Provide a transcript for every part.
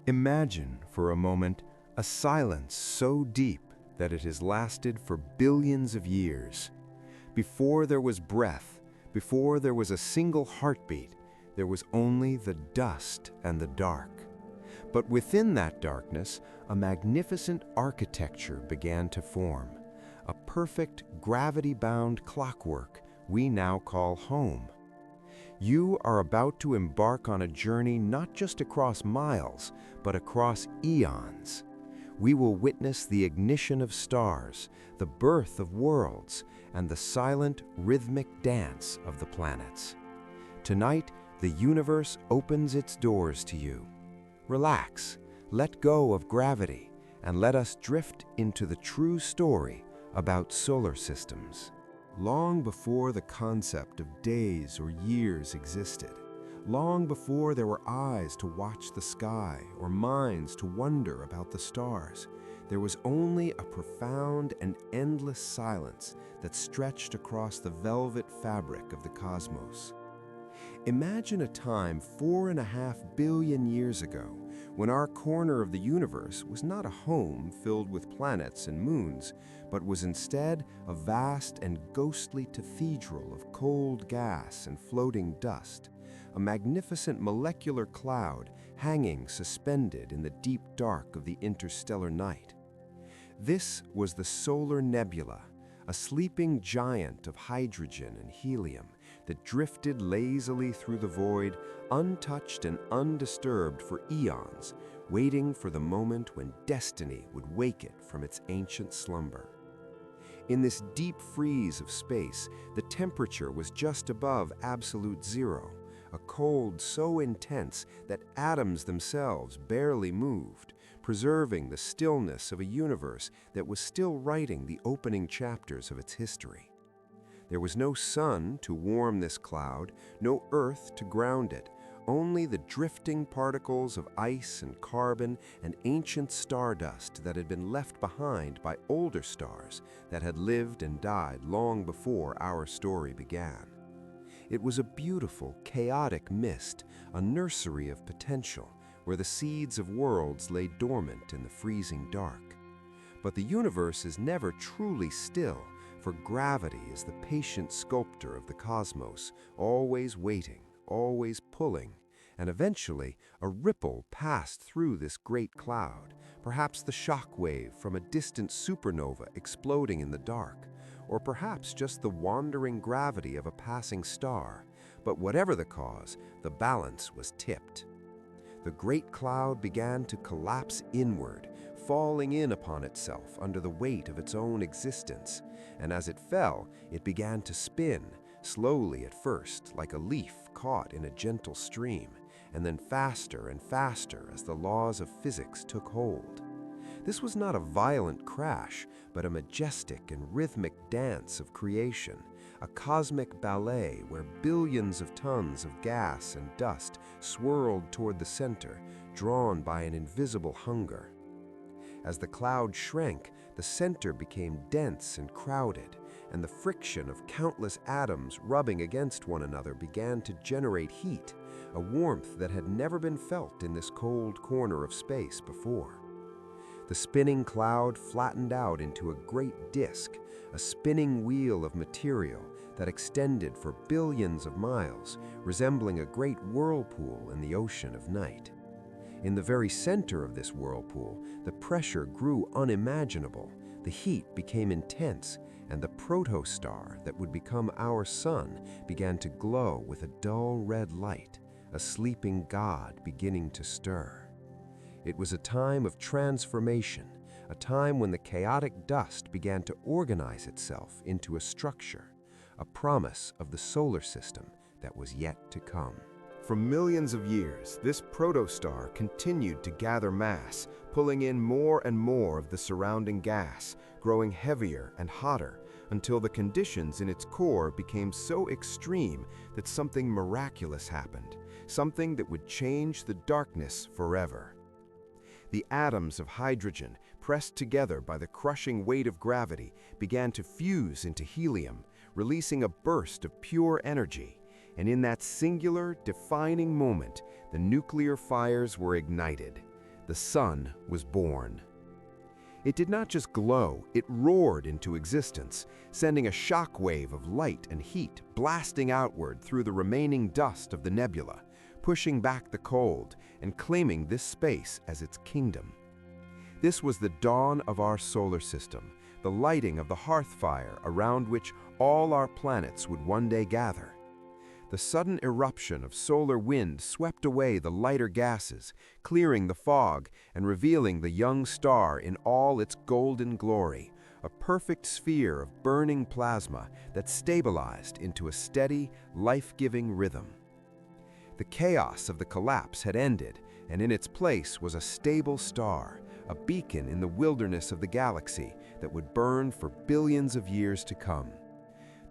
Imagine, for a moment, a silence so deep that it has lasted for billions of years. Before there was breath, before there was a single heartbeat, there was only the dust and the dark. But within that darkness, a magnificent architecture began to form, a perfect gravity-bound clockwork we now call home. You are about to embark on a journey not just across miles, but across eons. We will witness the ignition of stars, the birth of worlds, and the silent, rhythmic dance of the planets. Tonight, the universe opens its doors to you. Relax, let go of gravity, and let us drift into the true story about solar systems. Long before the concept of days or years existed, long before there were eyes to watch the sky or minds to wonder about the stars, there was only a profound and endless silence that stretched across the velvet fabric of the cosmos. Imagine a time 4.5 billion years ago when our corner of the universe was not a home filled with planets and moons, but was instead a vast and ghostly cathedral of cold gas and floating dust, a magnificent molecular cloud hanging suspended in the deep dark of the interstellar night. This was the solar nebula, a sleeping giant of hydrogen and helium that drifted lazily through the void, untouched and undisturbed for eons, waiting for the moment when destiny would wake it from its ancient slumber. In this deep freeze of space, the temperature was just above absolute zero, a cold so intense that atoms themselves barely moved, preserving the stillness of a universe that was still writing the opening chapters of its history. There was no sun to warm this cloud, no earth to ground it, only the drifting particles of ice and carbon and ancient stardust that had been left behind by older stars that had lived and died long before our story began. It was a beautiful, chaotic mist, a nursery of potential, where the seeds of worlds lay dormant in the freezing dark. But the universe is never truly still, for gravity is the patient sculptor of the cosmos, always waiting, always pulling, and eventually a ripple passed through this great cloud, perhaps the shock wave from a distant supernova exploding in the dark, or perhaps just the wandering gravity of a passing star. But whatever the cause, the balance was tipped. The great cloud began to collapse inward, falling in upon itself under the weight of its own existence, and as it fell, it began to spin, slowly at first, like a leaf caught in a gentle stream, and then faster and faster as the laws of physics took hold. This was not a violent crash, but a majestic and rhythmic dance of creation, a cosmic ballet where billions of tons of gas and dust swirled toward the center, drawn by an invisible hunger. As the cloud shrank, the center became dense and crowded, and the friction of countless atoms rubbing against one another began to generate heat, a warmth that had never been felt in this cold corner of space before. The spinning cloud flattened out into a great disk, a spinning wheel of material that extended for billions of miles, resembling a great whirlpool in the ocean of night. In the very center of this whirlpool, the pressure grew unimaginable, the heat became intense, and the protostar that would become our sun began to glow with a dull red light, a sleeping god beginning to stir. It was a time of transformation, a time when the chaotic dust began to organize itself into a structure, a promise of the solar system that was yet to come. For millions of years, this protostar continued to gather mass, pulling in more and more of the surrounding gas, growing heavier and hotter, until the conditions in its core became so extreme that something miraculous happened, something that would change the darkness forever. The atoms of hydrogen, pressed together by the crushing weight of gravity, began to fuse into helium, releasing a burst of pure energy. And in that singular, defining moment, the nuclear fires were ignited. the sun was born. It did not just glow, it roared into existence, sending a shock wave of light and heat blasting outward through the remaining dust of the nebula, pushing back the cold and claiming this space as its kingdom. This was the dawn of our solar system, the lighting of the hearth fire around which all our planets would one day gather. The sudden eruption of solar wind swept away the lighter gases, clearing the fog and revealing the young star in all its golden glory, a perfect sphere of burning plasma that stabilized into a steady, life-giving rhythm. The chaos of the collapse had ended, and in its place was a stable star, a beacon in the wilderness of the galaxy that would burn for billions of years to come.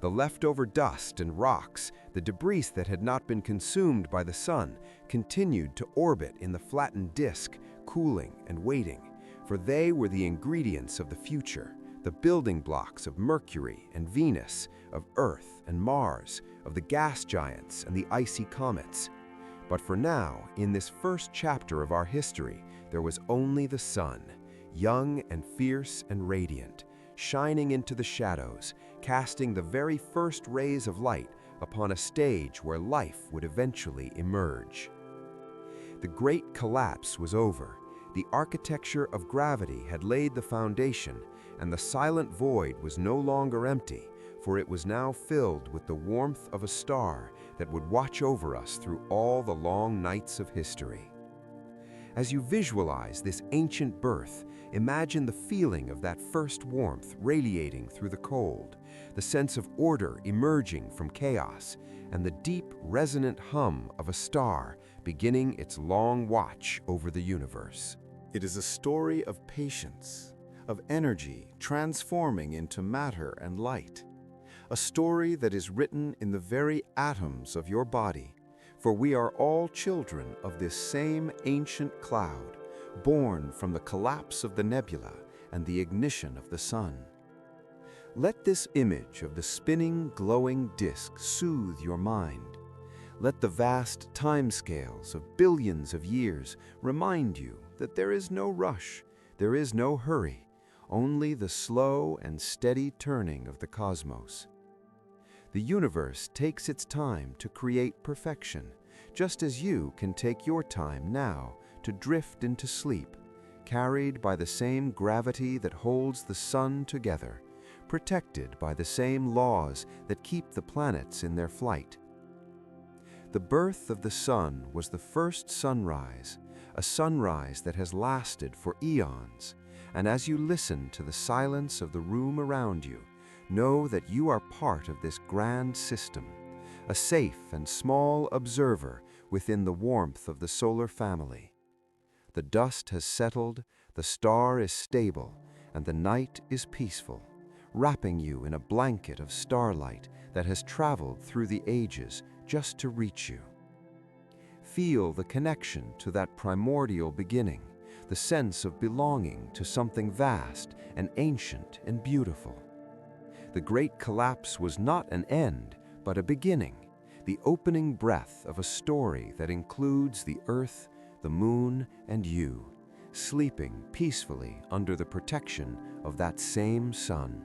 The leftover dust and rocks, the debris that had not been consumed by the sun, continued to orbit in the flattened disk, cooling and waiting, for they were the ingredients of the future, the building blocks of Mercury and Venus, of Earth and Mars, of the gas giants and the icy comets. But for now, in this first chapter of our history, there was only the sun, young and fierce and radiant, shining into the shadows, casting the very first rays of light upon a stage where life would eventually emerge. The great collapse was over. The architecture of gravity had laid the foundation, and the silent void was no longer empty, for it was now filled with the warmth of a star that would watch over us through all the long nights of history. As you visualize this ancient birth, imagine the feeling of that first warmth radiating through the cold, the sense of order emerging from chaos, and the deep, resonant hum of a star beginning its long watch over the universe. It is a story of patience, of energy transforming into matter and light, a story that is written in the very atoms of your body, for we are all children of this same ancient cloud, born from the collapse of the nebula and the ignition of the sun. Let this image of the spinning, glowing disk soothe your mind. Let the vast timescales of billions of years remind you that there is no rush, there is no hurry, only the slow and steady turning of the cosmos. The universe takes its time to create perfection, just as you can take your time now to drift into sleep, carried by the same gravity that holds the sun together, protected by the same laws that keep the planets in their flight. The birth of the sun was the first sunrise, a sunrise that has lasted for eons, and as you listen to the silence of the room around you, know that you are part of this grand system, a safe and small observer within the warmth of the solar family. The dust has settled, the star is stable, and the night is peaceful, wrapping you in a blanket of starlight that has traveled through the ages just to reach you. Feel the connection to that primordial beginning, the sense of belonging to something vast and ancient and beautiful. The great collapse was not an end, but a beginning, the opening breath of a story that includes the Earth, the Moon, and you, sleeping peacefully under the protection of that same sun.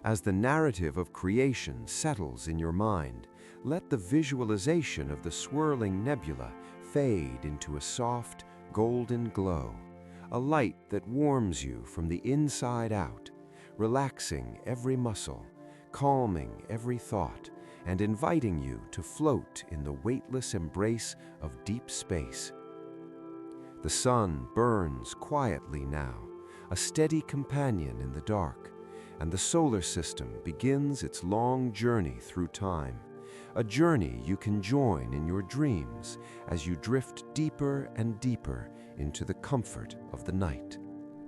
As the narrative of creation settles in your mind, let the visualization of the swirling nebula fade into a soft, golden glow, a light that warms you from the inside out, relaxing every muscle, calming every thought, and inviting you to float in the weightless embrace of deep space. The sun burns quietly now, a steady companion in the dark, and the solar system begins its long journey through time, a journey you can join in your dreams as you drift deeper and deeper into the comfort of the night.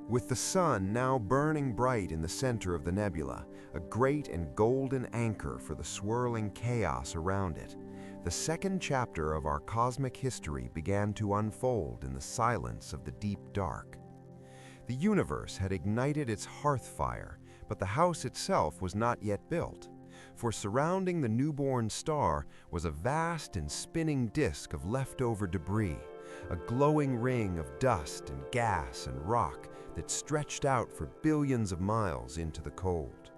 With the sun now burning bright in the center of the nebula, a great and golden anchor for the swirling chaos around it, the second chapter of our cosmic history began to unfold in the silence of the deep dark. The universe had ignited its hearth fire, but the house itself was not yet built, for surrounding the newborn star was a vast and spinning disk of leftover debris, a glowing ring of dust and gas and rock that stretched out for billions of miles into the cold.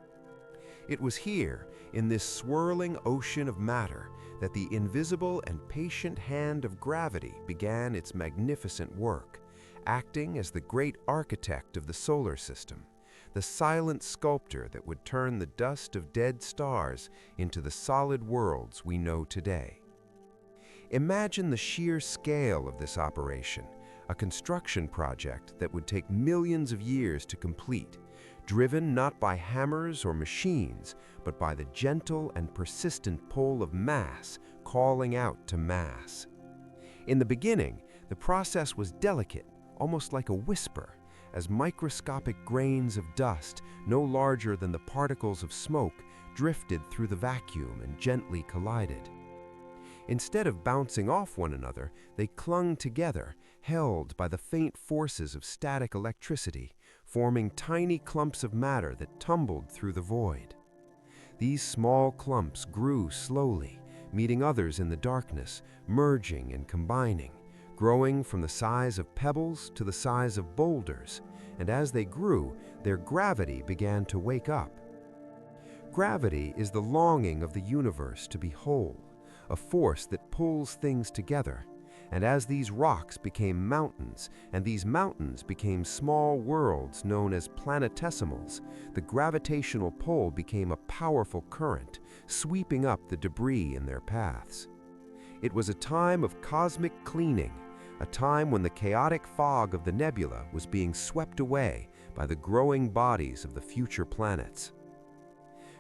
It was here, in this swirling ocean of matter, that the invisible and patient hand of gravity began its magnificent work, acting as the great architect of the solar system, the silent sculptor that would turn the dust of dead stars into the solid worlds we know today. Imagine the sheer scale of this operation, a construction project that would take millions of years to complete, driven not by hammers or machines, but by the gentle and persistent pull of mass calling out to mass. In the beginning, the process was delicate, almost like a whisper, as microscopic grains of dust, no larger than the particles of smoke, drifted through the vacuum and gently collided. Instead of bouncing off one another, they clung together, held by the faint forces of static electricity, forming tiny clumps of matter that tumbled through the void. These small clumps grew slowly, meeting others in the darkness, merging and combining, growing from the size of pebbles to the size of boulders, and as they grew, their gravity began to wake up. Gravity is the longing of the universe to be whole, a force that pulls things together, and as these rocks became mountains, and these mountains became small worlds known as planetesimals, the gravitational pull became a powerful current, sweeping up the debris in their paths. It was a time of cosmic cleaning, a time when the chaotic fog of the nebula was being swept away by the growing bodies of the future planets.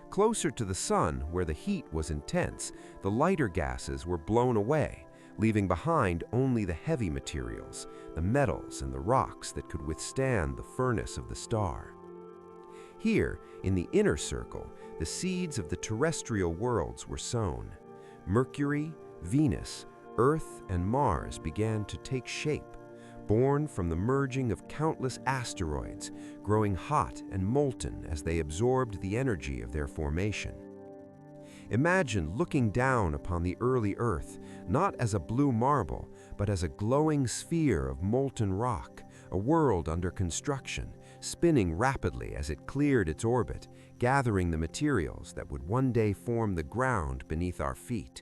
Closer to the sun, where the heat was intense, the lighter gases were blown away, leaving behind only the heavy materials, the metals and the rocks that could withstand the furnace of the star. Here, in the inner circle, the seeds of the terrestrial worlds were sown. Mercury, Venus, Earth, and Mars began to take shape, born from the merging of countless asteroids, growing hot and molten as they absorbed the energy of their formation. Imagine looking down upon the early Earth, not as a blue marble, but as a glowing sphere of molten rock, a world under construction, spinning rapidly as it cleared its orbit, gathering the materials that would one day form the ground beneath our feet.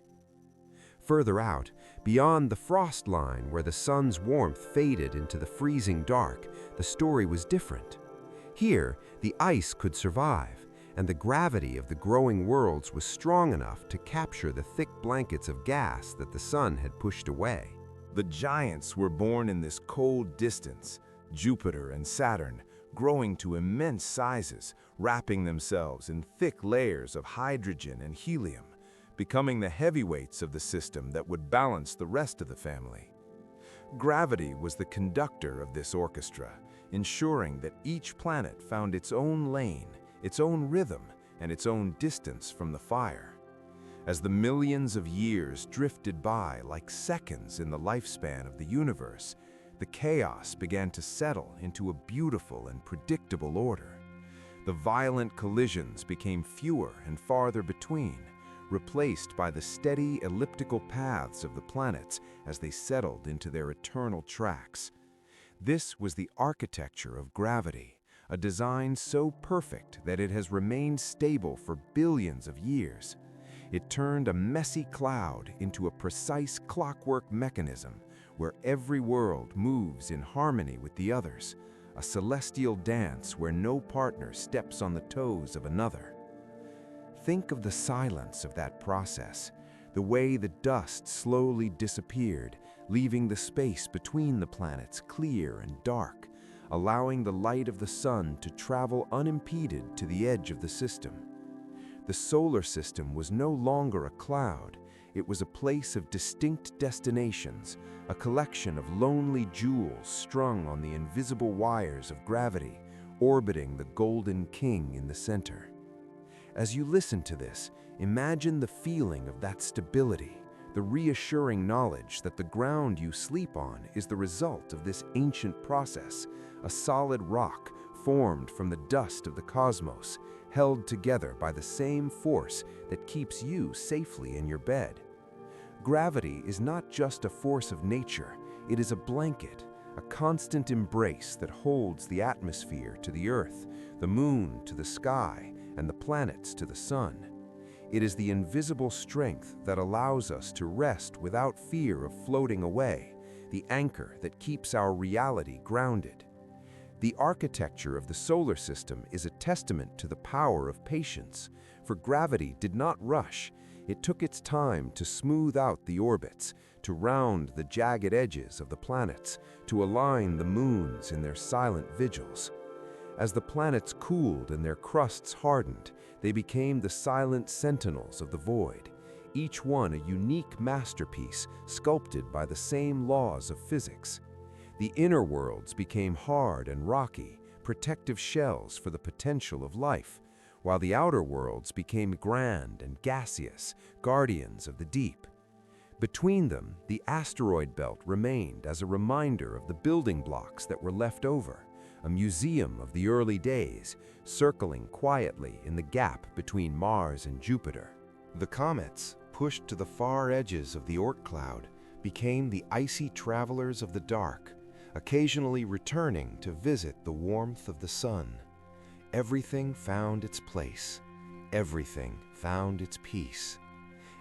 Further out, beyond the frost line where the sun's warmth faded into the freezing dark, the story was different. Here, the ice could survive, and the gravity of the growing worlds was strong enough to capture the thick blankets of gas that the sun had pushed away. The giants were born in this cold distance, Jupiter and Saturn, growing to immense sizes, wrapping themselves in thick layers of hydrogen and helium, becoming the heavyweights of the system that would balance the rest of the family. Gravity was the conductor of this orchestra, ensuring that each planet found its own lane, its own rhythm, and its own distance from the fire. As the millions of years drifted by like seconds in the lifespan of the universe, the chaos began to settle into a beautiful and predictable order. The violent collisions became fewer and farther between, replaced by the steady elliptical paths of the planets as they settled into their eternal tracks. This was the architecture of gravity, a design so perfect that it has remained stable for billions of years. It turned a messy cloud into a precise clockwork mechanism where every world moves in harmony with the others, a celestial dance where no partner steps on the toes of another. Think of the silence of that process, the way the dust slowly disappeared, leaving the space between the planets clear and dark, allowing the light of the sun to travel unimpeded to the edge of the system. The solar system was no longer a cloud, it was a place of distinct destinations, a collection of lonely jewels strung on the invisible wires of gravity, orbiting the golden king in the center. As you listen to this, imagine the feeling of that stability, the reassuring knowledge that the ground you sleep on is the result of this ancient process, a solid rock formed from the dust of the cosmos, held together by the same force that keeps you safely in your bed. Gravity is not just a force of nature, It is a blanket, a constant embrace that holds the atmosphere to the Earth, the moon to the sky, and the planets to the sun. It is the invisible strength that allows us to rest without fear of floating away, the anchor that keeps our reality grounded. The architecture of the solar system is a testament to the power of patience, for gravity did not rush. It took its time to smooth out the orbits, to round the jagged edges of the planets, to align the moons in their silent vigils. As the planets cooled and their crusts hardened, they became the silent sentinels of the void, each one a unique masterpiece sculpted by the same laws of physics. The inner worlds became hard and rocky, protective shells for the potential of life, while the outer worlds became grand and gaseous, guardians of the deep. Between them, the asteroid belt remained as a reminder of the building blocks that were left over, a museum of the early days, circling quietly in the gap between Mars and Jupiter. The comets, pushed to the far edges of the Oort cloud, became the icy travelers of the dark, occasionally returning to visit the warmth of the sun. Everything found its place. Everything found its peace.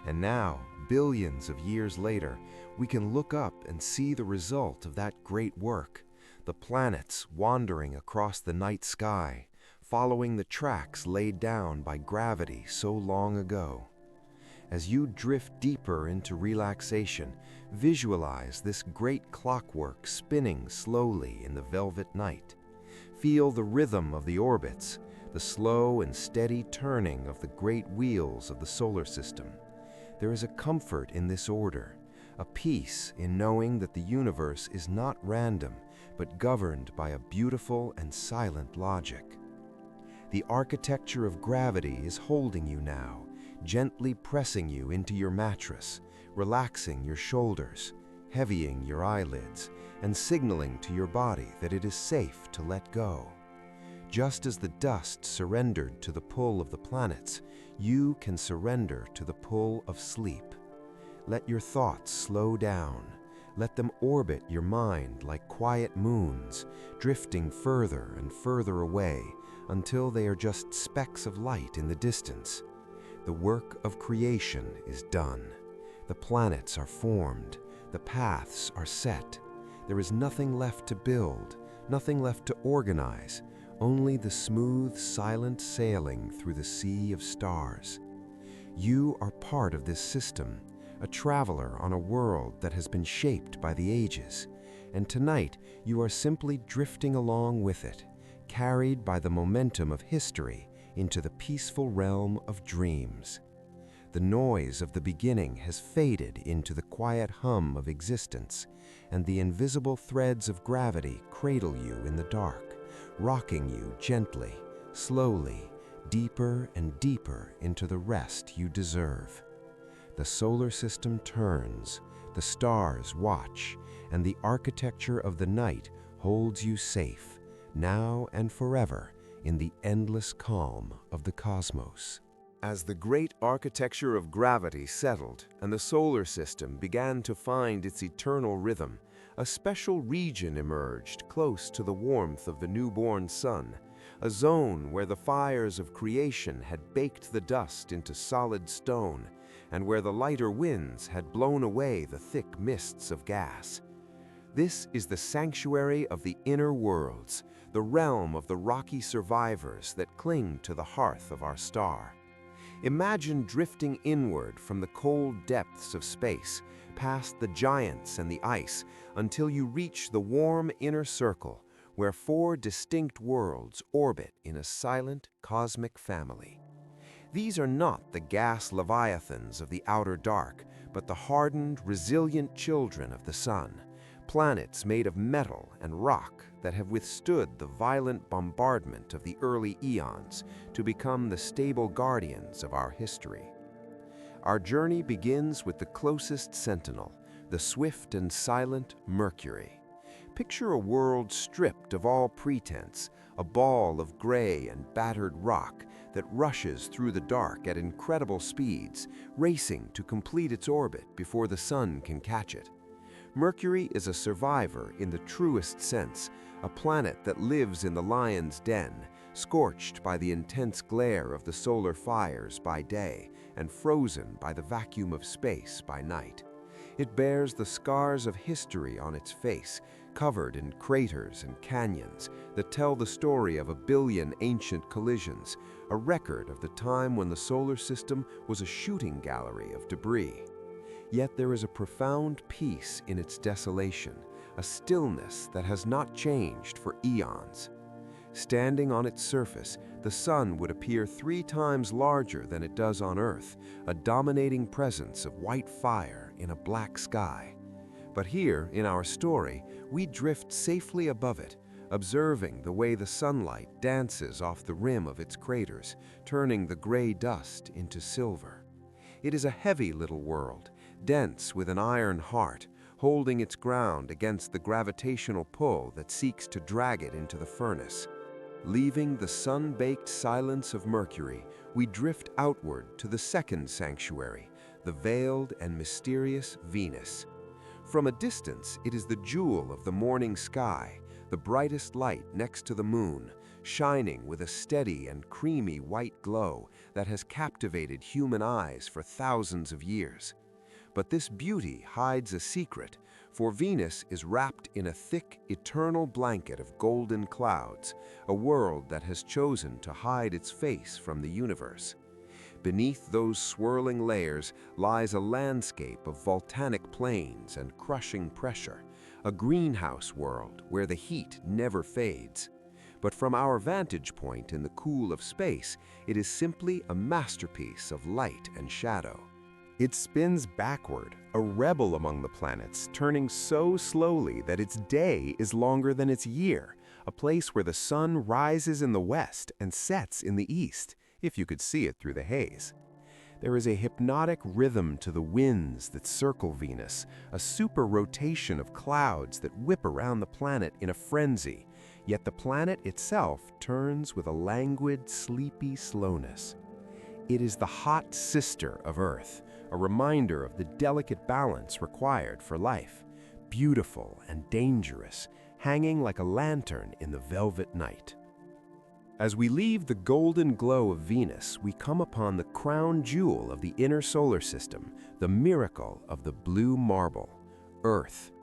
And now, billions of years later, we can look up and see the result of that great work. The planets wandering across the night sky, following the tracks laid down by gravity so long ago. As you drift deeper into relaxation, visualize this great clockwork spinning slowly in the velvet night. Feel the rhythm of the orbits, the slow and steady turning of the great wheels of the solar system. There is a comfort in this order, a peace in knowing that the universe is not random, but governed by a beautiful and silent logic. The architecture of gravity is holding you now, gently pressing you into your mattress, relaxing your shoulders, heavying your eyelids, and signaling to your body that it is safe to let go. Just as the dust surrendered to the pull of the planets, you can surrender to the pull of sleep. Let your thoughts slow down. Let them orbit your mind like quiet moons, drifting further and further away until they are just specks of light in the distance. The work of creation is done. The planets are formed. The paths are set. There is nothing left to build, nothing left to organize, only the smooth, silent sailing through the sea of stars. You are part of this system, a traveler on a world that has been shaped by the ages, and tonight you are simply drifting along with it, carried by the momentum of history into the peaceful realm of dreams. The noise of the beginning has faded into the quiet hum of existence, and the invisible threads of gravity cradle you in the dark, rocking you gently, slowly, deeper and deeper into the rest you deserve. The solar system turns, the stars watch, and the architecture of the night holds you safe, now and forever, in the endless calm of the cosmos. As the great architecture of gravity settled and the solar system began to find its eternal rhythm, a special region emerged close to the warmth of the newborn sun, a zone where the fires of creation had baked the dust into solid stone, and where the lighter winds had blown away the thick mists of gas. This is the sanctuary of the inner worlds, the realm of the rocky survivors that cling to the hearth of our star. Imagine drifting inward from the cold depths of space, past the giants and the ice, until you reach the warm inner circle, where 4 distinct worlds orbit in a silent cosmic family. These are not the gas leviathans of the outer dark, but the hardened, resilient children of the sun, planets made of metal and rock that have withstood the violent bombardment of the early eons to become the stable guardians of our history. Our journey begins with the closest sentinel, the swift and silent Mercury. Picture a world stripped of all pretense, a ball of gray and battered rock that rushes through the dark at incredible speeds, racing to complete its orbit before the sun can catch it. Mercury is a survivor in the truest sense, a planet that lives in the lion's den, scorched by the intense glare of the solar fires by day and frozen by the vacuum of space by night. It bears the scars of history on its face, covered in craters and canyons that tell the story of a billion ancient collisions, a record of the time when the solar system was a shooting gallery of debris. Yet there is a profound peace in its desolation, a stillness that has not changed for eons. Standing on its surface, the sun would appear 3 times larger than it does on Earth, a dominating presence of white fire in a black sky. But here, in our story, we drift safely above it, observing the way the sunlight dances off the rim of its craters, turning the gray dust into silver. It is a heavy little world, dense with an iron heart, holding its ground against the gravitational pull that seeks to drag it into the furnace. Leaving the sun-baked silence of Mercury, we drift outward to the second sanctuary, the veiled and mysterious Venus. From a distance, it is the jewel of the morning sky, the brightest light next to the moon, shining with a steady and creamy white glow that has captivated human eyes for thousands of years. But this beauty hides a secret, for Venus is wrapped in a thick, eternal blanket of golden clouds, a world that has chosen to hide its face from the universe. Beneath those swirling layers lies a landscape of volcanic plains and crushing pressure, a greenhouse world where the heat never fades. But from our vantage point in the cool of space, it is simply a masterpiece of light and shadow. It spins backward, a rebel among the planets, turning so slowly that its day is longer than its year, a place where the sun rises in the west and sets in the east, if you could see it through the haze. There is a hypnotic rhythm to the winds that circle Venus, a super rotation of clouds that whip around the planet in a frenzy, yet the planet itself turns with a languid, sleepy slowness. It is the hot sister of Earth, a reminder of the delicate balance required for life, beautiful and dangerous, hanging like a lantern in the velvet night. As we leave the golden glow of Venus, we come upon the crown jewel of the inner solar system, the miracle of the blue marble, Earth.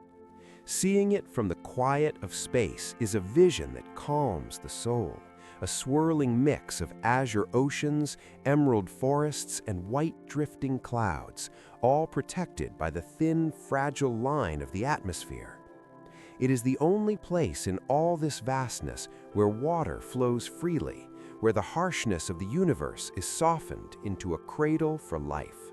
Seeing it from the quiet of space is a vision that calms the soul, a swirling mix of azure oceans, emerald forests, and white drifting clouds, all protected by the thin, fragile line of the atmosphere. It is the only place in all this vastness where water flows freely, where the harshness of the universe is softened into a cradle for life.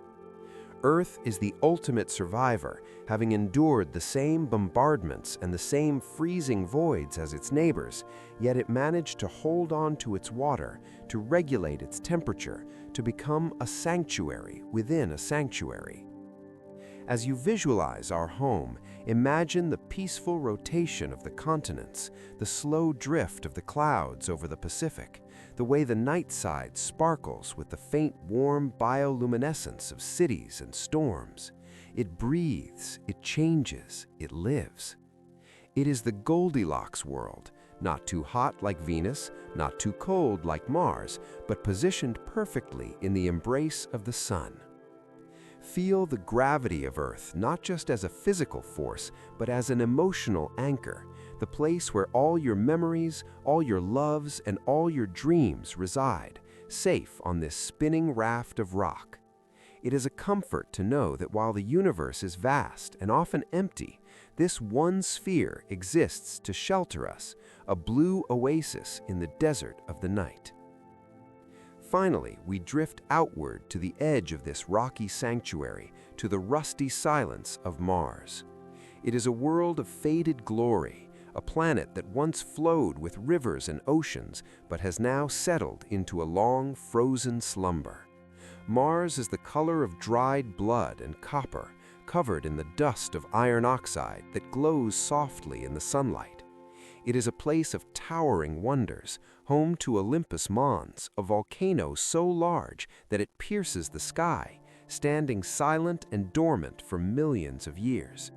Earth is the ultimate survivor, having endured the same bombardments and the same freezing voids as its neighbors, yet it managed to hold on to its water, to regulate its temperature, to become a sanctuary within a sanctuary. As you visualize our home, imagine the peaceful rotation of the continents, the slow drift of the clouds over the Pacific, the way the night side sparkles with the faint, warm bioluminescence of cities and storms. It breathes, it changes, it lives. It is the Goldilocks world, not too hot like Venus, not too cold like Mars, but positioned perfectly in the embrace of the sun. Feel the gravity of Earth not just as a physical force, but as an emotional anchor, the place where all your memories, all your loves, and all your dreams reside, safe on this spinning raft of rock. It is a comfort to know that while the universe is vast and often empty, this one sphere exists to shelter us, a blue oasis in the desert of the night. Finally, we drift outward to the edge of this rocky sanctuary, to the rusty silence of Mars. It is a world of faded glory, a planet that once flowed with rivers and oceans, but has now settled into a long, frozen slumber. Mars is the color of dried blood and copper, covered in the dust of iron oxide that glows softly in the sunlight. It is a place of towering wonders, home to Olympus Mons, a volcano so large that it pierces the sky, standing silent and dormant for millions of years.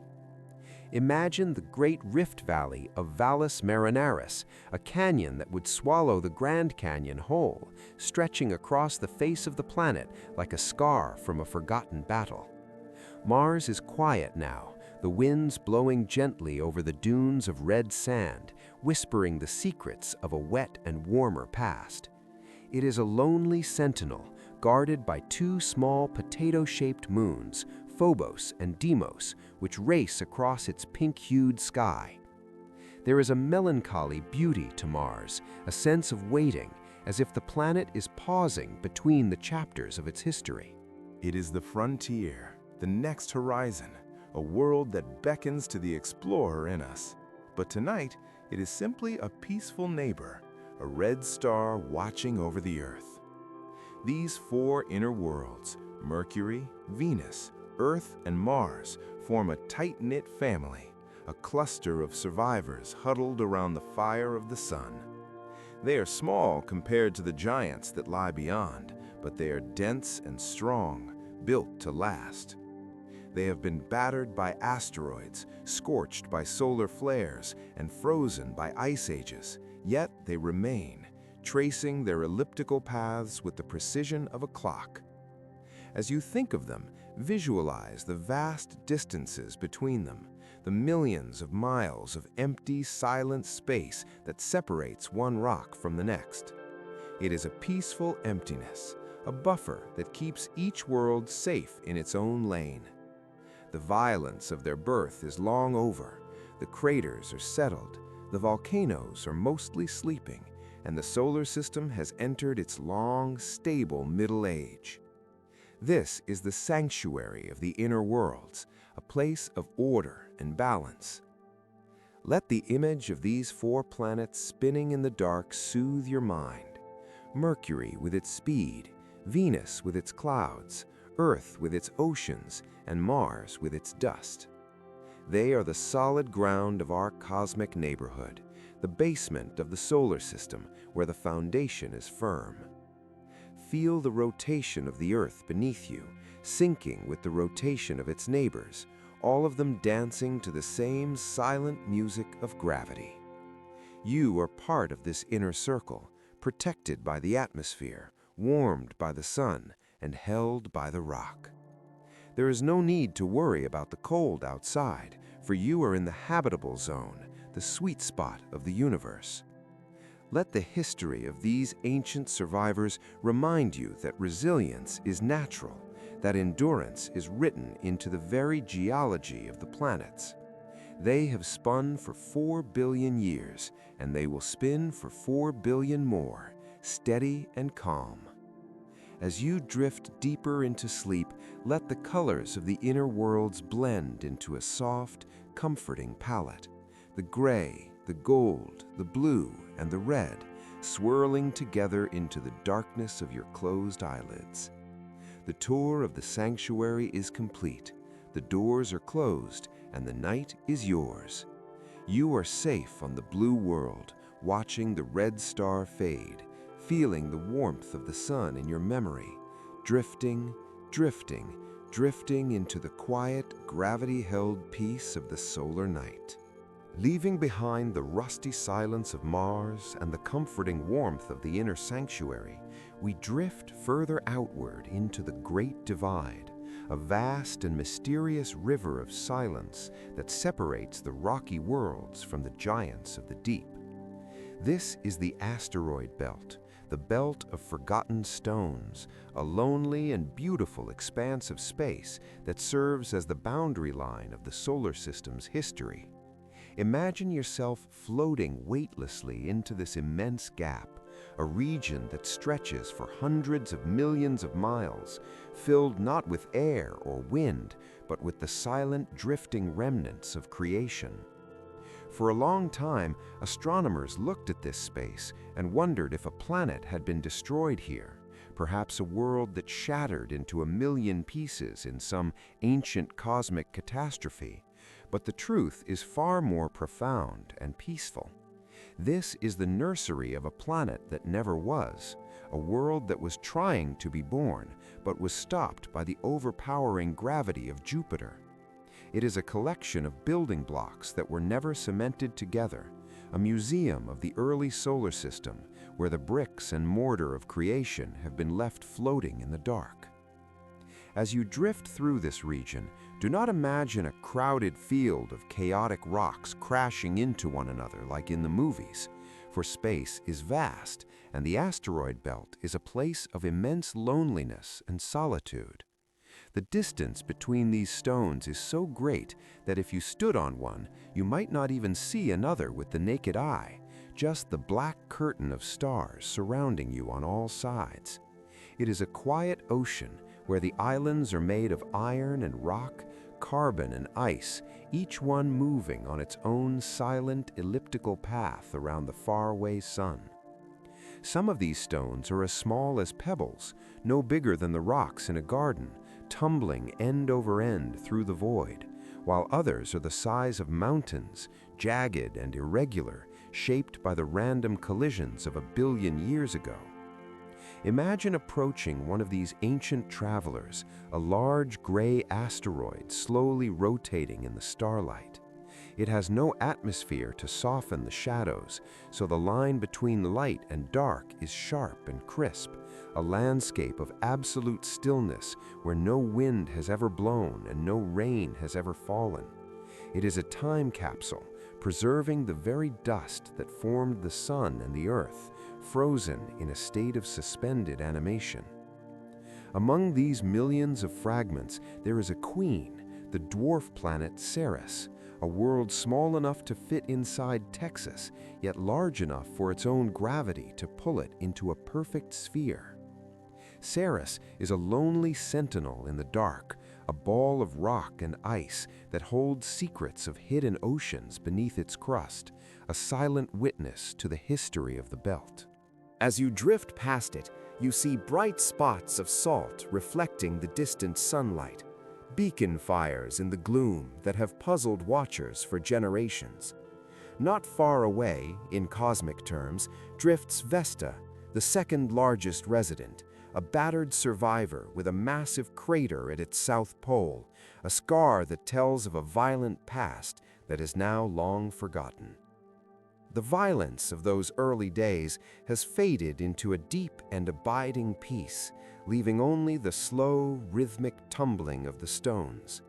Imagine the great rift valley of Valles Marineris, a canyon that would swallow the Grand Canyon whole, stretching across the face of the planet like a scar from a forgotten battle. Mars is quiet now, the winds blowing gently over the dunes of red sand, whispering the secrets of a wet and warmer past. It is a lonely sentinel, guarded by two small potato-shaped moons, Phobos and Deimos, which race across its pink-hued sky. There is a melancholy beauty to Mars, a sense of waiting, as if the planet is pausing between the chapters of its history. It is the frontier, the next horizon, a world that beckons to the explorer in us. But tonight, it is simply a peaceful neighbor, a red star watching over the Earth. These four inner worlds, Mercury, Venus, Earth, and Mars, form a tight-knit family, a cluster of survivors huddled around the fire of the sun. They are small compared to the giants that lie beyond, but they are dense and strong, built to last. They have been battered by asteroids, scorched by solar flares, and frozen by ice ages, yet they remain, tracing their elliptical paths with the precision of a clock. As you think of them, visualize the vast distances between them, the millions of miles of empty, silent space that separates one rock from the next. It is a peaceful emptiness, a buffer that keeps each world safe in its own lane. The violence of their birth is long over, the craters are settled, the volcanoes are mostly sleeping, and the solar system has entered its long, stable middle age. This is the sanctuary of the inner worlds, a place of order and balance. Let the image of these four planets spinning in the dark soothe your mind. Mercury with its speed, Venus with its clouds, Earth with its oceans, and Mars with its dust. They are the solid ground of our cosmic neighborhood, the basement of the solar system where the foundation is firm. Feel the rotation of the Earth beneath you, syncing with the rotation of its neighbors, all of them dancing to the same silent music of gravity. You are part of this inner circle, protected by the atmosphere, warmed by the sun, and held by the rock. There is no need to worry about the cold outside, for you are in the habitable zone, the sweet spot of the universe. Let the history of these ancient survivors remind you that resilience is natural, that endurance is written into the very geology of the planets. They have spun for 4 billion years, and they will spin for 4 billion more, steady and calm. As you drift deeper into sleep, let the colors of the inner worlds blend into a soft, comforting palette. The gray, the gold, the blue, and the red, swirling together into the darkness of your closed eyelids. The tour of the sanctuary is complete. The doors are closed, and the night is yours. You are safe on the blue world, watching the red star fade, feeling the warmth of the sun in your memory, drifting, drifting, drifting into the quiet, gravity-held peace of the solar night. Leaving behind the rusty silence of Mars and the comforting warmth of the inner sanctuary, we drift further outward into the Great Divide, a vast and mysterious river of silence that separates the rocky worlds from the giants of the deep. This is the asteroid belt, the belt of forgotten stones, a lonely and beautiful expanse of space that serves as the boundary line of the solar system's history. Imagine yourself floating weightlessly into this immense gap, a region that stretches for hundreds of millions of miles, filled not with air or wind, but with the silent drifting remnants of creation. For a long time, astronomers looked at this space and wondered if a planet had been destroyed here, perhaps a world that shattered into a million pieces in some ancient cosmic catastrophe. But the truth is far more profound and peaceful. This is the nursery of a planet that never was, a world that was trying to be born, but was stopped by the overpowering gravity of Jupiter. It is a collection of building blocks that were never cemented together, a museum of the early solar system where the bricks and mortar of creation have been left floating in the dark. As you drift through this region, do not imagine a crowded field of chaotic rocks crashing into one another like in the movies, for space is vast, and the asteroid belt is a place of immense loneliness and solitude. The distance between these stones is so great that if you stood on one, you might not even see another with the naked eye, just the black curtain of stars surrounding you on all sides. It is a quiet ocean where the islands are made of iron and rock, carbon and ice, each one moving on its own silent elliptical path around the faraway sun. Some of these stones are as small as pebbles, no bigger than the rocks in a garden, tumbling end over end through the void, while others are the size of mountains, jagged and irregular, shaped by the random collisions of 1 billion years ago. Imagine approaching one of these ancient travelers, a large gray asteroid slowly rotating in the starlight. It has no atmosphere to soften the shadows, so the line between light and dark is sharp and crisp, a landscape of absolute stillness where no wind has ever blown and no rain has ever fallen. It is a time capsule, preserving the very dust that formed the sun and the earth, frozen in a state of suspended animation. Among these millions of fragments, there is a queen, the dwarf planet Ceres, a world small enough to fit inside Texas, yet large enough for its own gravity to pull it into a perfect sphere. Ceres is a lonely sentinel in the dark, a ball of rock and ice that holds secrets of hidden oceans beneath its crust, a silent witness to the history of the belt. As you drift past it, you see bright spots of salt reflecting the distant sunlight, beacon fires in the gloom that have puzzled watchers for generations. Not far away, in cosmic terms, drifts Vesta, the second largest resident, a battered survivor with a massive crater at its south pole, a scar that tells of a violent past that is now long forgotten. The violence of those early days has faded into a deep and abiding peace, leaving only the slow, rhythmic tumbling of the stones.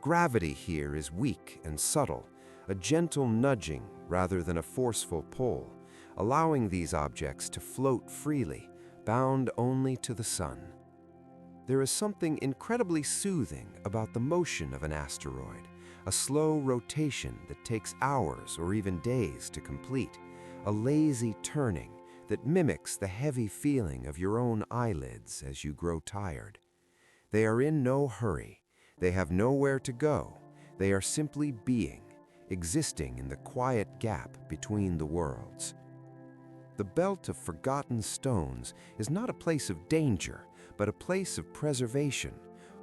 Gravity here is weak and subtle, a gentle nudging rather than a forceful pull, allowing these objects to float freely, bound only to the sun. There is something incredibly soothing about the motion of an asteroid, a slow rotation that takes hours or even days to complete, a lazy turning that mimics the heavy feeling of your own eyelids as you grow tired. They are in no hurry. They have nowhere to go. They are simply being, existing in the quiet gap between the worlds. The belt of forgotten stones is not a place of danger, but a place of preservation,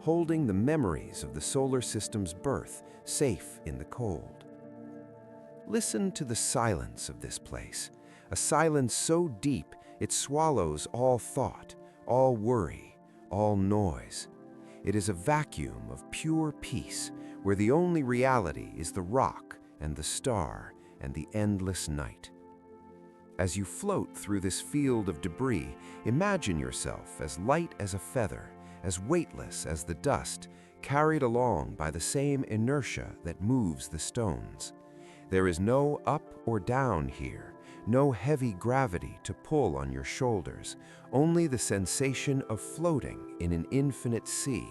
holding the memories of the solar system's birth safe in the cold. Listen to the silence of this place, a silence so deep it swallows all thought, all worry, all noise. It is a vacuum of pure peace, where the only reality is the rock and the star and the endless night. As you float through this field of debris, imagine yourself as light as a feather, as weightless as the dust, carried along by the same inertia that moves the stones. There is no up or down here, no heavy gravity to pull on your shoulders, only the sensation of floating in an infinite sea.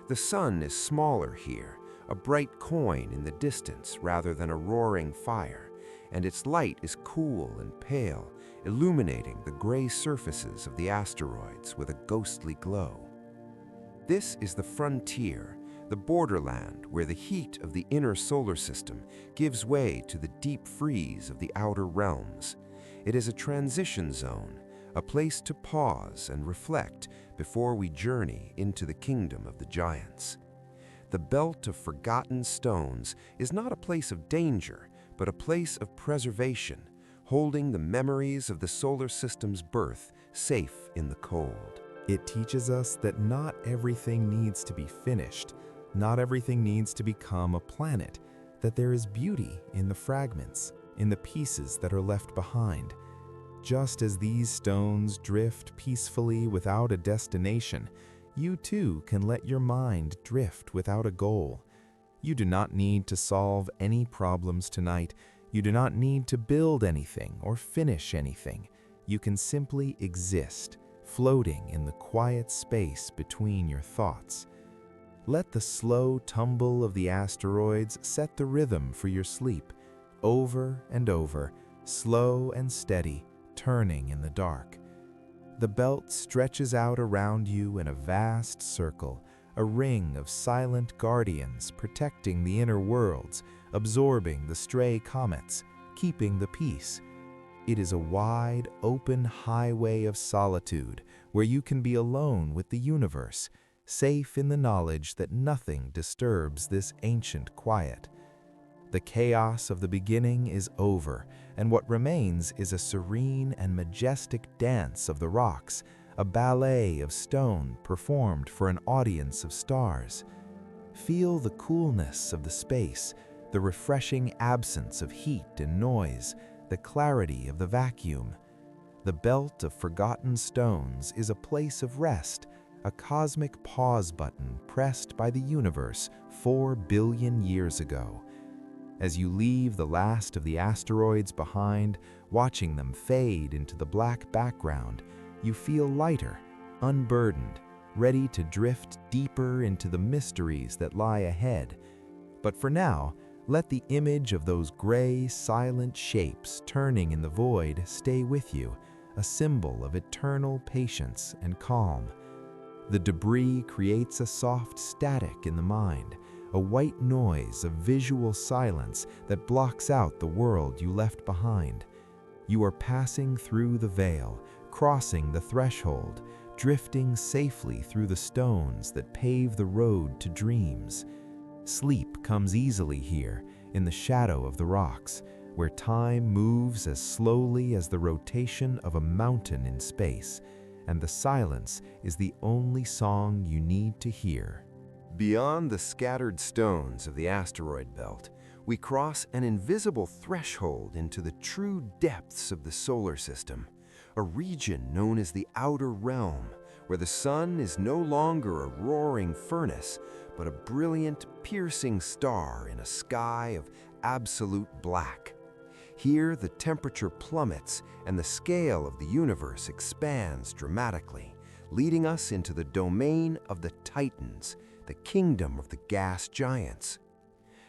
The sun is smaller here, a bright coin in the distance rather than a roaring fire, and its light is cool and pale, illuminating the gray surfaces of the asteroids with a ghostly glow. This is the frontier, the borderland where the heat of the inner solar system gives way to the deep freeze of the outer realms. It is a transition zone, a place to pause and reflect before we journey into the kingdom of the giants. The belt of forgotten stones is not a place of danger, but a place of preservation, holding the memories of the solar system's birth safe in the cold. It teaches us that not everything needs to be finished. not everything needs to become a planet, that there is beauty in the fragments, in the pieces that are left behind. Just as these stones drift peacefully without a destination, you too can let your mind drift without a goal. You do not need to solve any problems tonight. You do not need to build anything or finish anything. You can simply exist, floating in the quiet space between your thoughts. Let the slow tumble of the asteroids set the rhythm for your sleep, over and over, slow and steady, turning in the dark. The belt stretches out around you in a vast circle, a ring of silent guardians protecting the inner worlds, absorbing the stray comets, keeping the peace. It is a wide, open highway of solitude where you can be alone with the universe, safe in the knowledge that nothing disturbs this ancient quiet. The chaos of the beginning is over, and what remains is a serene and majestic dance of the rocks, a ballet of stone performed for an audience of stars. Feel the coolness of the space, the refreshing absence of heat and noise, the clarity of the vacuum. The belt of forgotten stones is a place of rest, a cosmic pause button pressed by the universe 4 billion years ago. As you leave the last of the asteroids behind, watching them fade into the black background, you feel lighter, unburdened, ready to drift deeper into the mysteries that lie ahead. But for now, let the image of those gray, silent shapes turning in the void stay with you, a symbol of eternal patience and calm. The debris creates a soft static in the mind, a white noise of visual silence that blocks out the world you left behind. You are passing through the veil, crossing the threshold, drifting safely through the stones that pave the road to dreams. Sleep comes easily here, in the shadow of the rocks, where time moves as slowly as the rotation of a mountain in space, and the silence is the only song you need to hear. Beyond the scattered stones of the asteroid belt, we cross an invisible threshold into the true depths of the solar system, a region known as the Outer Realm, where the sun is no longer a roaring furnace, but a brilliant, piercing star in a sky of absolute black. Here, the temperature plummets and the scale of the universe expands dramatically, leading us into the domain of the Titans, the kingdom of the gas giants.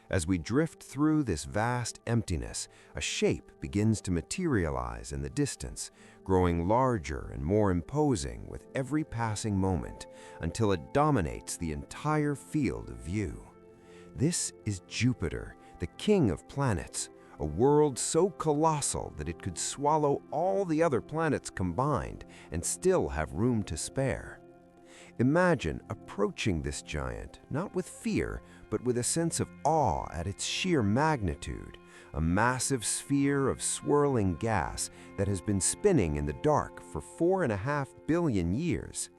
As we drift through this vast emptiness, a shape begins to materialize in the distance, growing larger and more imposing with every passing moment, until it dominates the entire field of view. This is Jupiter, the king of planets, a world so colossal that it could swallow all the other planets combined and still have room to spare. Imagine approaching this giant, not with fear, but with a sense of awe at its sheer magnitude, a massive sphere of swirling gas that has been spinning in the dark for 4.5 billion years.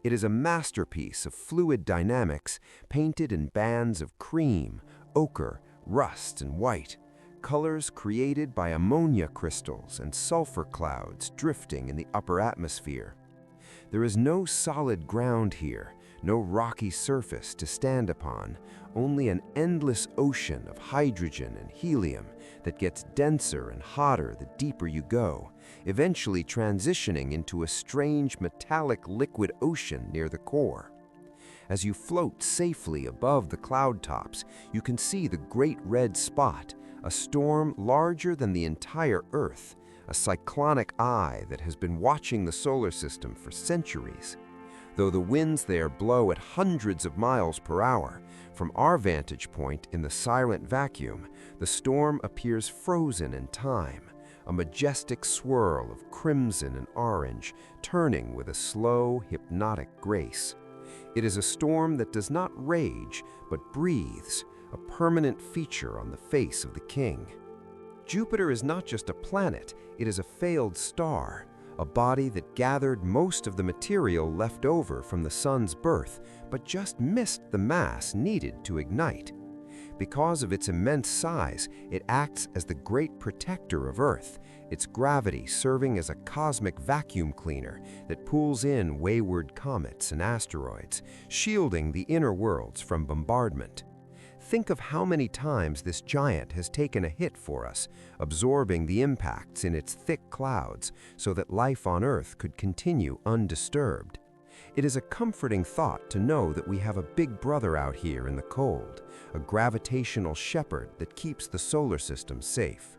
It is a masterpiece of fluid dynamics painted in bands of cream, ochre, rust, and white, colors created by ammonia crystals and sulfur clouds drifting in the upper atmosphere. There is no solid ground here, no rocky surface to stand upon, only an endless ocean of hydrogen and helium that gets denser and hotter the deeper you go, eventually transitioning into a strange metallic liquid ocean near the core. As you float safely above the cloud tops, you can see the Great Red Spot, a storm larger than the entire Earth, a cyclonic eye that has been watching the solar system for centuries. Though the winds there blow at hundreds of miles per hour, from our vantage point in the silent vacuum, the storm appears frozen in time, a majestic swirl of crimson and orange, turning with a slow, hypnotic grace. It is a storm that does not rage, but breathes, a permanent feature on the face of the king. Jupiter is not just a planet, it is a failed star, a body that gathered most of the material left over from the Sun's birth, but just missed the mass needed to ignite. Because of its immense size, it acts as the great protector of Earth, its gravity serving as a cosmic vacuum cleaner that pulls in wayward comets and asteroids, shielding the inner worlds from bombardment. Think of how many times this giant has taken a hit for us, absorbing the impacts in its thick clouds so that life on Earth could continue undisturbed. It is a comforting thought to know that we have a big brother out here in the cold, a gravitational shepherd that keeps the solar system safe.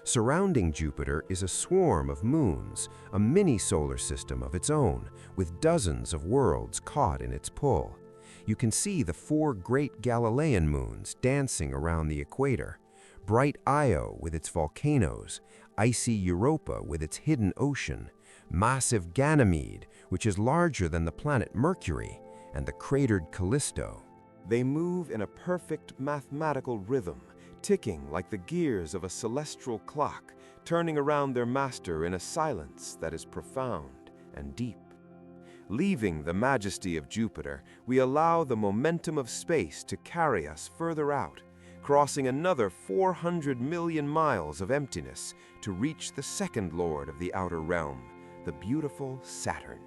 Surrounding Jupiter is a swarm of moons, a mini solar system of its own, with dozens of worlds caught in its pull. You can see the 4 great Galilean moons dancing around the equator, bright Io with its volcanoes, icy Europa with its hidden ocean, massive Ganymede, which is larger than the planet Mercury, and the cratered Callisto. They move in a perfect mathematical rhythm, ticking like the gears of a celestial clock, turning around their master in a silence that is profound and deep. Leaving the majesty of Jupiter, we allow the momentum of space to carry us further out, crossing another 400 million miles of emptiness to reach the second lord of the outer realm, the beautiful Saturn.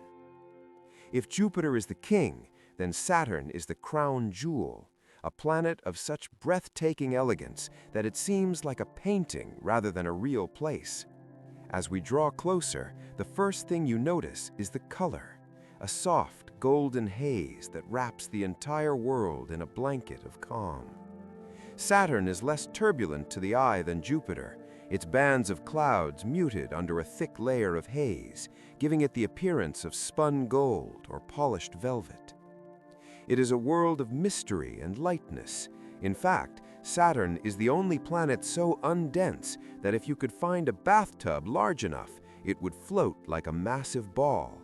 If Jupiter is the king, then Saturn is the crown jewel, a planet of such breathtaking elegance that it seems like a painting rather than a real place. As we draw closer, the first thing you notice is the color, a soft golden haze that wraps the entire world in a blanket of calm. Saturn is less turbulent to the eye than Jupiter, its bands of clouds muted under a thick layer of haze, giving it the appearance of spun gold or polished velvet. It is a world of mystery and lightness. In fact, Saturn is the only planet so undense that if you could find a bathtub large enough, it would float like a massive ball.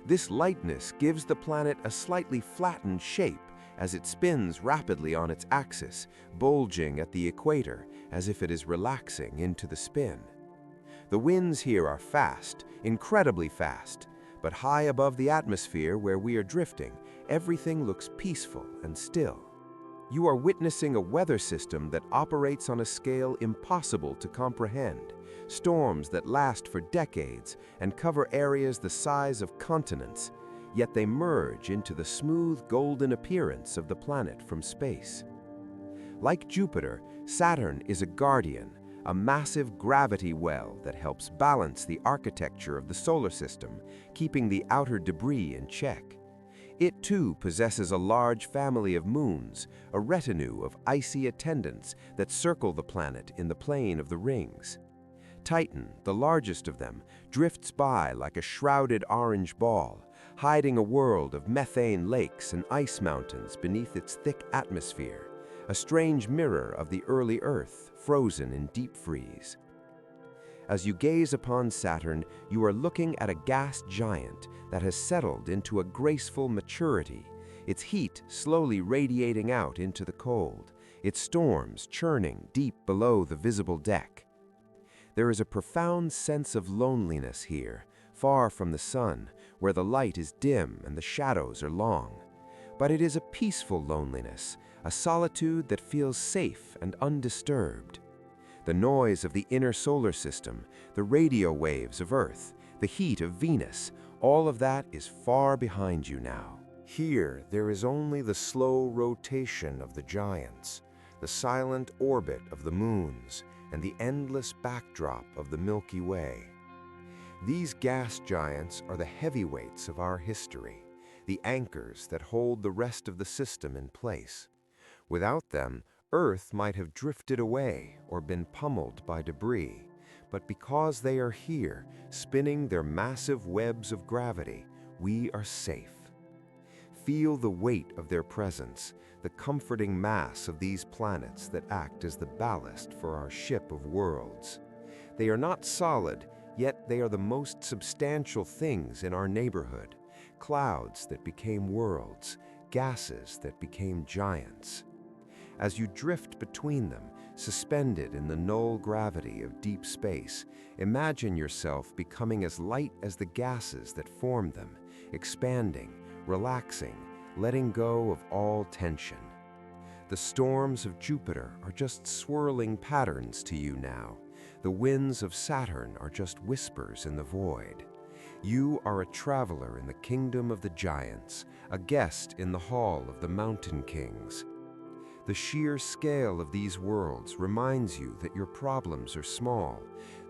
This lightness gives the planet a slightly flattened shape as it spins rapidly on its axis, bulging at the equator as if it is relaxing into the spin. The winds here are fast, incredibly fast, but high above the atmosphere where we are drifting, everything looks peaceful and still. You are witnessing a weather system that operates on a scale impossible to comprehend, storms that last for decades and cover areas the size of continents, yet they merge into the smooth golden appearance of the planet from space. Like Jupiter, Saturn is a guardian, a massive gravity well that helps balance the architecture of the solar system, keeping the outer debris in check. It too possesses a large family of moons, a retinue of icy attendants that circle the planet in the plane of the rings. Titan, the largest of them, drifts by like a shrouded orange ball, hiding a world of methane lakes and ice mountains beneath its thick atmosphere, a strange mirror of the early Earth frozen in deep freeze. As you gaze upon Saturn, you are looking at a gas giant that has settled into a graceful maturity, its heat slowly radiating out into the cold, its storms churning deep below the visible deck. There is a profound sense of loneliness here, far from the sun, where the light is dim and the shadows are long. But it is a peaceful loneliness, a solitude that feels safe and undisturbed. The noise of the inner solar system, the radio waves of Earth, the heat of Venus, all of that is far behind you now. Here, there is only the slow rotation of the giants, the silent orbit of the moons, and the endless backdrop of the Milky Way. These gas giants are the heavyweights of our history, the anchors that hold the rest of the system in place. Without them, Earth might have drifted away or been pummeled by debris, but because they are here, spinning their massive webs of gravity, we are safe. Feel the weight of their presence, the comforting mass of these planets that act as the ballast for our ship of worlds. They are not solid, yet they are the most substantial things in our neighborhood, clouds that became worlds, gases that became giants. As you drift between them, Suspended in the null gravity of deep space, imagine yourself becoming as light as the gases that form them, expanding, relaxing, letting go of all tension. The storms of Jupiter are just swirling patterns to you now. The winds of Saturn are just whispers in the void. You are a traveler in the kingdom of the giants, a guest in the hall of the mountain kings. The sheer scale of these worlds reminds you that your problems are small,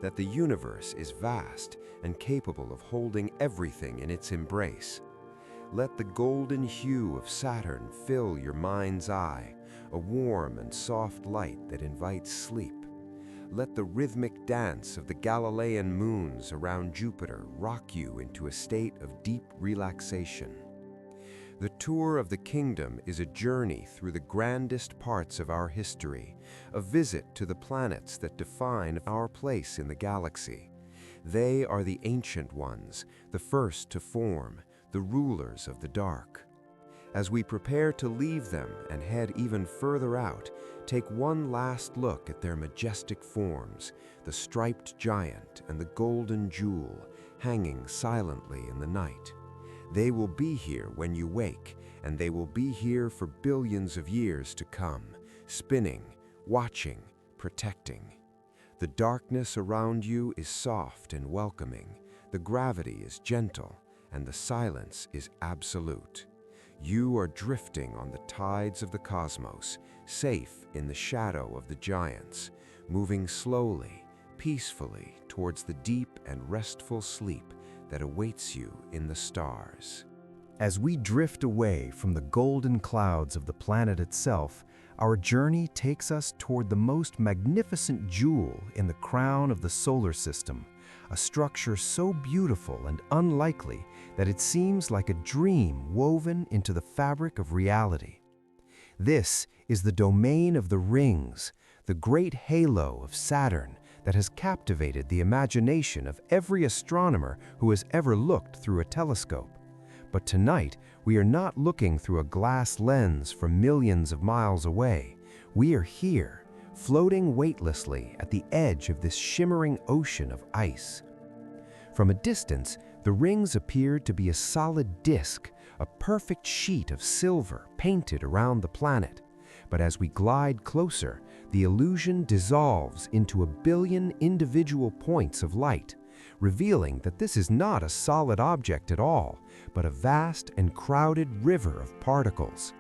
that the universe is vast and capable of holding everything in its embrace. Let the golden hue of Saturn fill your mind's eye, a warm and soft light that invites sleep. Let the rhythmic dance of the Galilean moons around Jupiter rock you into a state of deep relaxation. The tour of the kingdom is a journey through the grandest parts of our history, a visit to the planets that define our place in the galaxy. They are the ancient ones, the first to form, the rulers of the dark. As we prepare to leave them and head even further out, take one last look at their majestic forms, the striped giant and the golden jewel, hanging silently in the night. They will be here when you wake, and they will be here for billions of years to come, spinning, watching, protecting. The darkness around you is soft and welcoming, the gravity is gentle, and the silence is absolute. You are drifting on the tides of the cosmos, safe in the shadow of the giants, moving slowly, peacefully towards the deep and restful sleep that awaits you in the stars. As we drift away from the golden clouds of the planet itself, our journey takes us toward the most magnificent jewel in the crown of the solar system, a structure so beautiful and unlikely that it seems like a dream woven into the fabric of reality. This is the domain of the rings, the great halo of Saturn that has captivated the imagination of every astronomer who has ever looked through a telescope. But tonight, we are not looking through a glass lens from millions of miles away. We are here, floating weightlessly at the edge of this shimmering ocean of ice. From a distance, the rings appear to be a solid disk, a perfect sheet of silver painted around the planet. But as we glide closer, the illusion dissolves into a billion individual points of light, revealing that this is not a solid object at all, but a vast and crowded river of particles.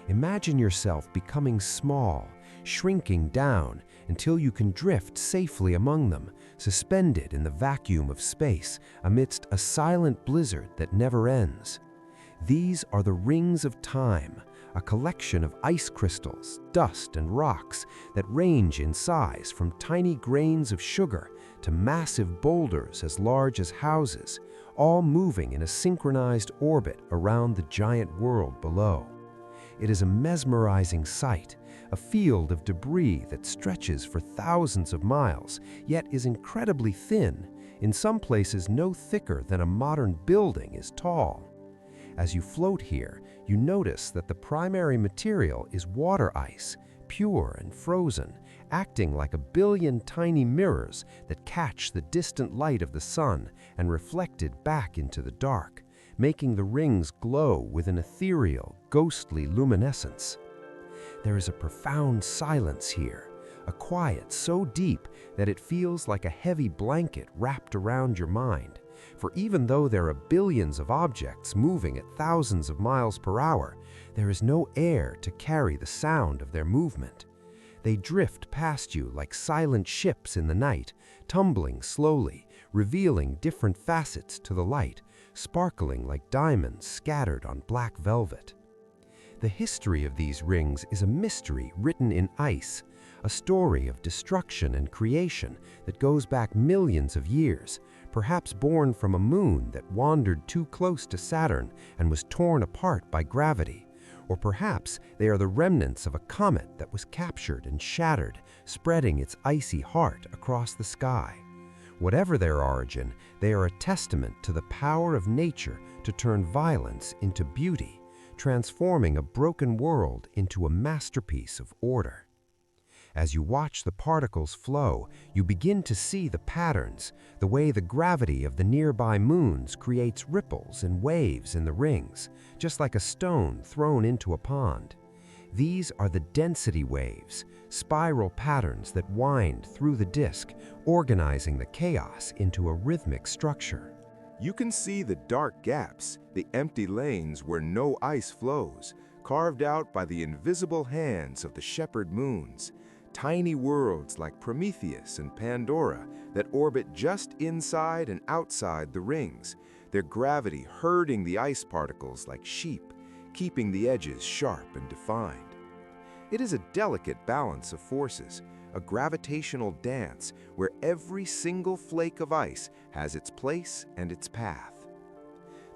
Imagine yourself becoming small, shrinking down until you can drift safely among them, suspended in the vacuum of space amidst a silent blizzard that never ends. These are the rings of time, a collection of ice crystals, dust, and rocks that range in size from tiny grains of sugar to massive boulders as large as houses, all moving in a synchronized orbit around the giant world below. It is a mesmerizing sight, a field of debris that stretches for thousands of miles, yet is incredibly thin, in some places no thicker than a modern building is tall. As you float here, you notice that the primary material is water ice, pure and frozen, acting like a billion tiny mirrors that catch the distant light of the sun and reflect it back into the dark, making the rings glow with an ethereal, ghostly luminescence. There is a profound silence here, a quiet so deep that it feels like a heavy blanket wrapped around your mind. For even though there are billions of objects moving at thousands of miles per hour, there is no air to carry the sound of their movement. They drift past you like silent ships in the night, tumbling slowly, revealing different facets to the light, sparkling like diamonds scattered on black velvet. The history of these rings is a mystery written in ice, a story of destruction and creation that goes back millions of years, perhaps born from a moon that wandered too close to Saturn and was torn apart by gravity. Or perhaps they are the remnants of a comet that was captured and shattered, spreading its icy heart across the sky. Whatever their origin, they are a testament to the power of nature to turn violence into beauty, transforming a broken world into a masterpiece of order. As you watch the particles flow, you begin to see the patterns, the way the gravity of the nearby moons creates ripples and waves in the rings, just like a stone thrown into a pond. These are the density waves, spiral patterns that wind through the disk, organizing the chaos into a rhythmic structure. You can see the dark gaps, the empty lanes where no ice flows, carved out by the invisible hands of the shepherd moons. Tiny worlds like Prometheus and Pandora that orbit just inside and outside the rings, their gravity herding the ice particles like sheep, keeping the edges sharp and defined. It is a delicate balance of forces, a gravitational dance where every single flake of ice has its place and its path.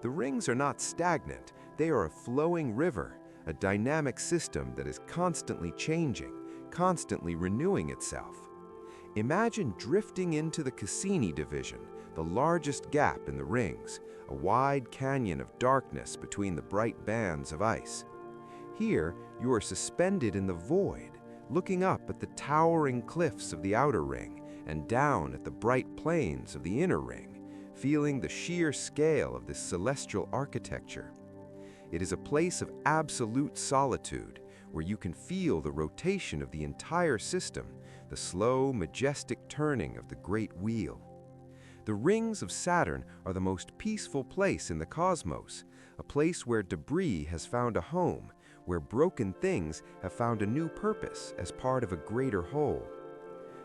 The rings are not stagnant, they are a flowing river, a dynamic system that is constantly changing, constantly renewing itself. Imagine drifting into the Cassini division, the largest gap in the rings, a wide canyon of darkness between the bright bands of ice. Here, you are suspended in the void, looking up at the towering cliffs of the outer ring and down at the bright plains of the inner ring, feeling the sheer scale of this celestial architecture. It is a place of absolute solitude, where you can feel the rotation of the entire system, the slow, majestic turning of the great wheel. The rings of Saturn are the most peaceful place in the cosmos, a place where debris has found a home, where broken things have found a new purpose as part of a greater whole.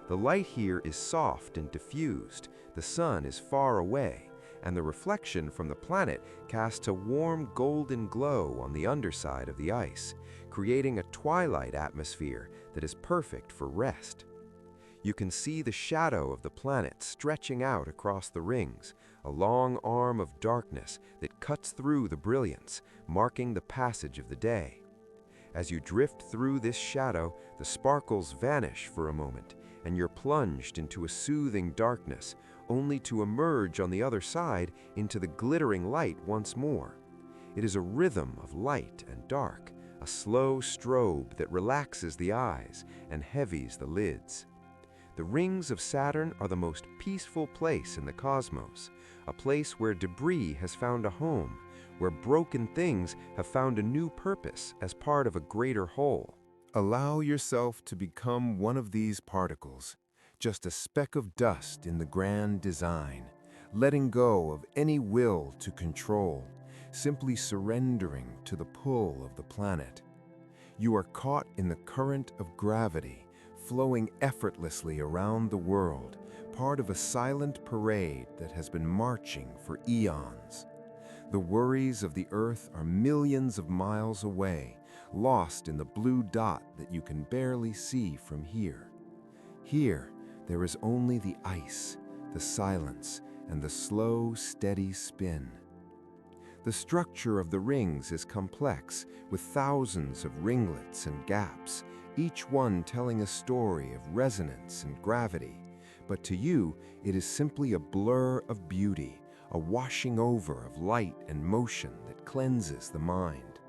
The light here is soft and diffused, the sun is far away, and the reflection from the planet casts a warm golden glow on the underside of the ice, creating a twilight atmosphere that is perfect for rest. You can see the shadow of the planet stretching out across the rings, a long arm of darkness that cuts through the brilliance, marking the passage of the day. As you drift through this shadow, the sparkles vanish for a moment, and you're plunged into a soothing darkness, only to emerge on the other side into the glittering light once more. It is a rhythm of light and dark, a slow strobe that relaxes the eyes and heavies the lids. The rings of Saturn are the most peaceful place in the cosmos, a place where debris has found a home, where broken things have found a new purpose as part of a greater whole. Allow yourself to become one of these particles, just a speck of dust in the grand design, letting go of any will to control, simply surrendering to the pull of the planet. You are caught in the current of gravity, flowing effortlessly around the world, part of a silent parade that has been marching for eons. The worries of the Earth are millions of miles away, lost in the blue dot that you can barely see from here. Here, there is only the ice, the silence, and the slow, steady spin. The structure of the rings is complex, with thousands of ringlets and gaps, each one telling a story of resonance and gravity. But to you, it is simply a blur of beauty, a washing over of light and motion that cleanses the mind.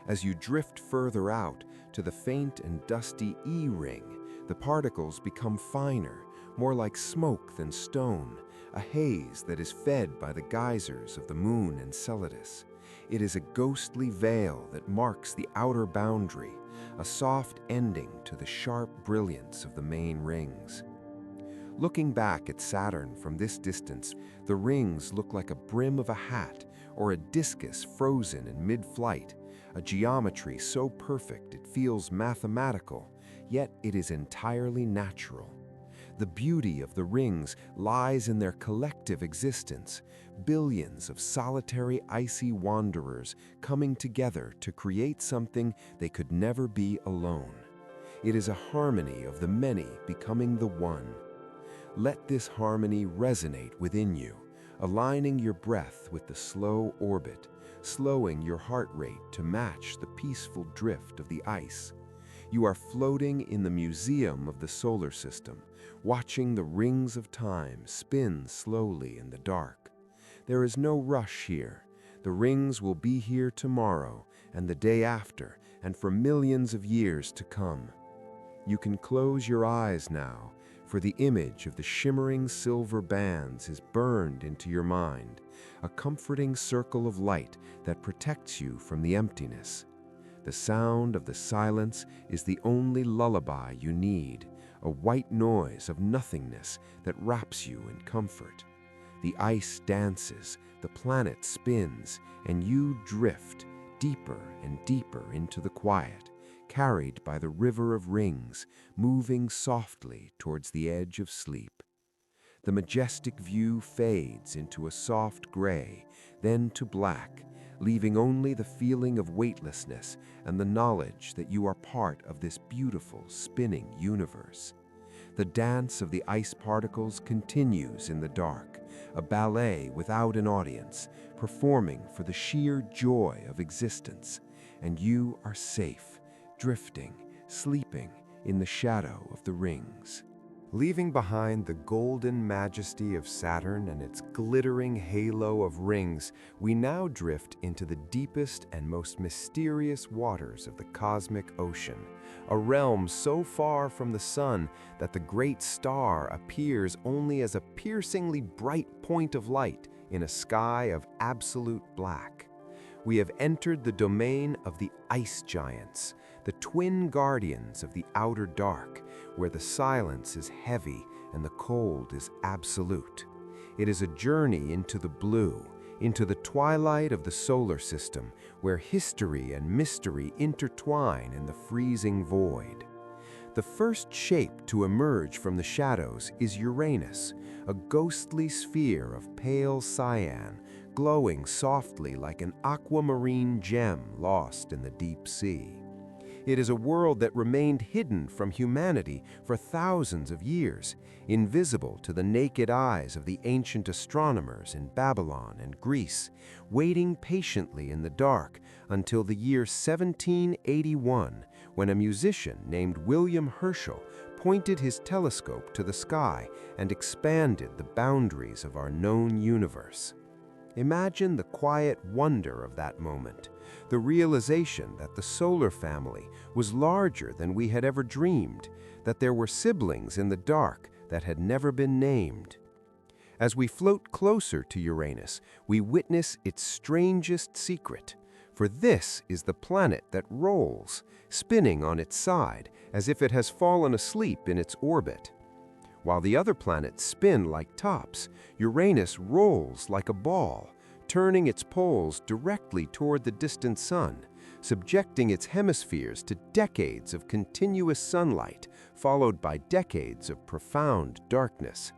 As you drift further out to the faint and dusty E-ring, the particles become finer, more like smoke than stone, a haze that is fed by the geysers of the moon Enceladus. It is a ghostly veil that marks the outer boundary, a soft ending to the sharp brilliance of the main rings. Looking back at Saturn from this distance, the rings look like a brim of a hat or a discus frozen in mid-flight, a geometry so perfect it feels mathematical, yet it is entirely natural. The beauty of the rings lies in their collective existence, billions of solitary icy wanderers coming together to create something they could never be alone. It is a harmony of the many becoming the one. Let this harmony resonate within you, aligning your breath with the slow orbit, slowing your heart rate to match the peaceful drift of the ice. You are floating in the museum of the solar system, watching the rings of time spin slowly in the dark. There is no rush here. The rings will be here tomorrow and the day after, and for millions of years to come. You can close your eyes now, for the image of the shimmering silver bands is burned into your mind, a comforting circle of light that protects you from the emptiness. The sound of the silence is the only lullaby you need, a white noise of nothingness that wraps you in comfort. The ice dances, the planet spins, and you drift deeper and deeper into the quiet, carried by the river of rings, moving softly towards the edge of sleep. The majestic view fades into a soft gray, then to black, leaving only the feeling of weightlessness and the knowledge that you are part of this beautiful, spinning universe. The dance of the ice particles continues in the dark, a ballet without an audience, performing for the sheer joy of existence, and you are safe, drifting, sleeping in the shadow of the rings. Leaving behind the golden majesty of Saturn and its glittering halo of rings, we now drift into the deepest and most mysterious waters of the cosmic ocean, a realm so far from the sun that the great star appears only as a piercingly bright point of light in a sky of absolute black. We have entered the domain of the ice giants, the twin guardians of the outer dark, where the silence is heavy and the cold is absolute. It is a journey into the blue, into the twilight of the solar system, where history and mystery intertwine in the freezing void. The first shape to emerge from the shadows is Uranus, a ghostly sphere of pale cyan, glowing softly like an aquamarine gem lost in the deep sea. It is a world that remained hidden from humanity for thousands of years, invisible to the naked eyes of the ancient astronomers in Babylon and Greece, waiting patiently in the dark until the year 1781, when a musician named William Herschel pointed his telescope to the sky and expanded the boundaries of our known universe. Imagine the quiet wonder of that moment, the realization that the solar family was larger than we had ever dreamed, that there were siblings in the dark that had never been named. As we float closer to Uranus, we witness its strangest secret, for this is the planet that rolls, spinning on its side as if it has fallen asleep in its orbit. While the other planets spin like tops, Uranus rolls like a ball, turning its poles directly toward the distant sun, subjecting its hemispheres to decades of continuous sunlight, followed by decades of profound darkness.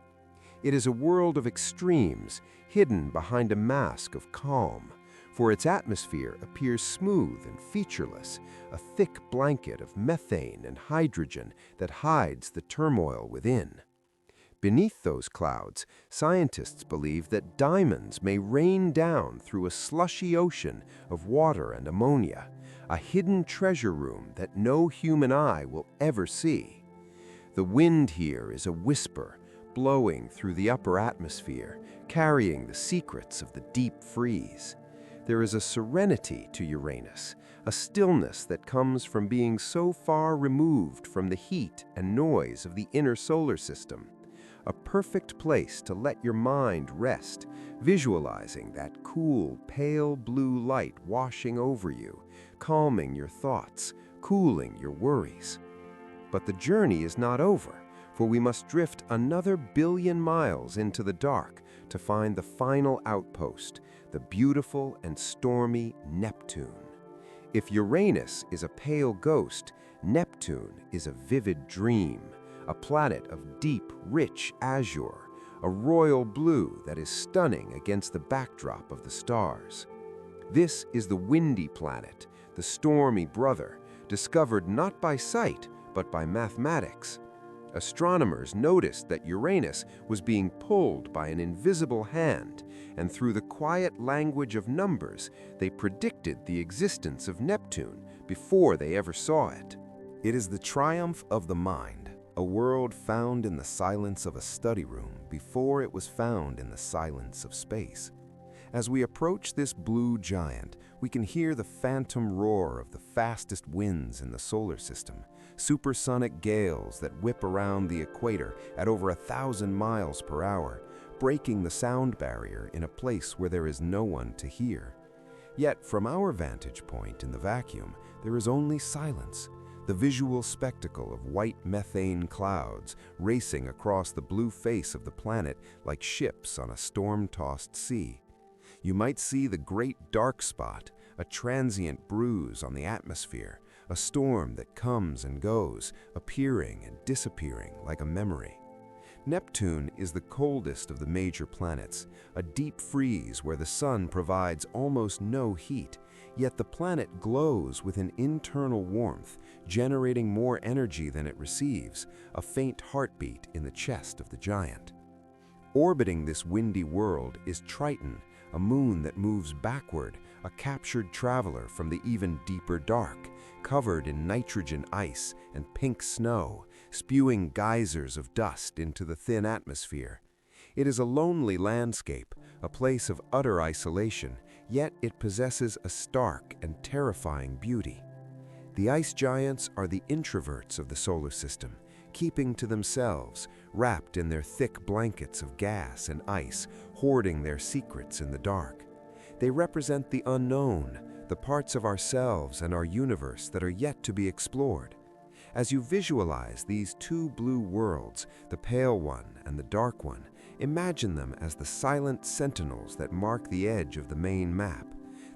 It is a world of extremes, hidden behind a mask of calm, for its atmosphere appears smooth and featureless, a thick blanket of methane and hydrogen that hides the turmoil within. Beneath those clouds, scientists believe that diamonds may rain down through a slushy ocean of water and ammonia, a hidden treasure room that no human eye will ever see. The wind here is a whisper, blowing through the upper atmosphere, carrying the secrets of the deep freeze. There is a serenity to Uranus, a stillness that comes from being so far removed from the heat and noise of the inner solar system. A perfect place to let your mind rest, visualizing that cool, pale blue light washing over you, calming your thoughts, cooling your worries. But the journey is not over, for we must drift another 1 billion miles into the dark to find the final outpost, the beautiful and stormy Neptune. If Uranus is a pale ghost, Neptune is a vivid dream, a planet of deep, rich azure, a royal blue that is stunning against the backdrop of the stars. This is the windy planet, the stormy brother, discovered not by sight, but by mathematics. Astronomers noticed that Uranus was being pulled by an invisible hand, and through the quiet language of numbers, they predicted the existence of Neptune before they ever saw it. It is the triumph of the mind, a world found in the silence of a study room before it was found in the silence of space. As we approach this blue giant, we can hear the phantom roar of the fastest winds in the solar system, supersonic gales that whip around the equator at over 1,000 miles per hour, breaking the sound barrier in a place where there is no one to hear. Yet, from our vantage point in the vacuum, there is only silence, the visual spectacle of white methane clouds racing across the blue face of the planet like ships on a storm-tossed sea. You might see the great dark spot, a transient bruise on the atmosphere, a storm that comes and goes, appearing and disappearing like a memory. Neptune is the coldest of the major planets, a deep freeze where the sun provides almost no heat, yet the planet glows with an internal warmth, generating more energy than it receives, a faint heartbeat in the chest of the giant. Orbiting this windy world is Triton, a moon that moves backward, a captured traveler from the even deeper dark, covered in nitrogen ice and pink snow, spewing geysers of dust into the thin atmosphere. It is a lonely landscape, a place of utter isolation, yet it possesses a stark and terrifying beauty. The ice giants are the introverts of the solar system, keeping to themselves, wrapped in their thick blankets of gas and ice, hoarding their secrets in the dark. They represent the unknown, the parts of ourselves and our universe that are yet to be explored. As you visualize these two blue worlds, the pale one and the dark one, imagine them as the silent sentinels that mark the edge of the main map.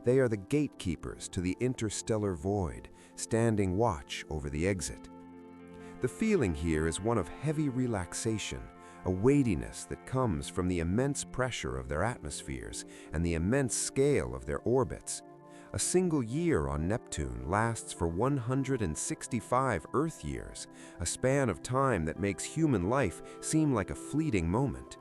They are the gatekeepers to the interstellar void, standing watch over the exit. The feeling here is one of heavy relaxation, a weightiness that comes from the immense pressure of their atmospheres and the immense scale of their orbits. A single year on Neptune lasts for 165 Earth years, a span of time that makes human life seem like a fleeting moment.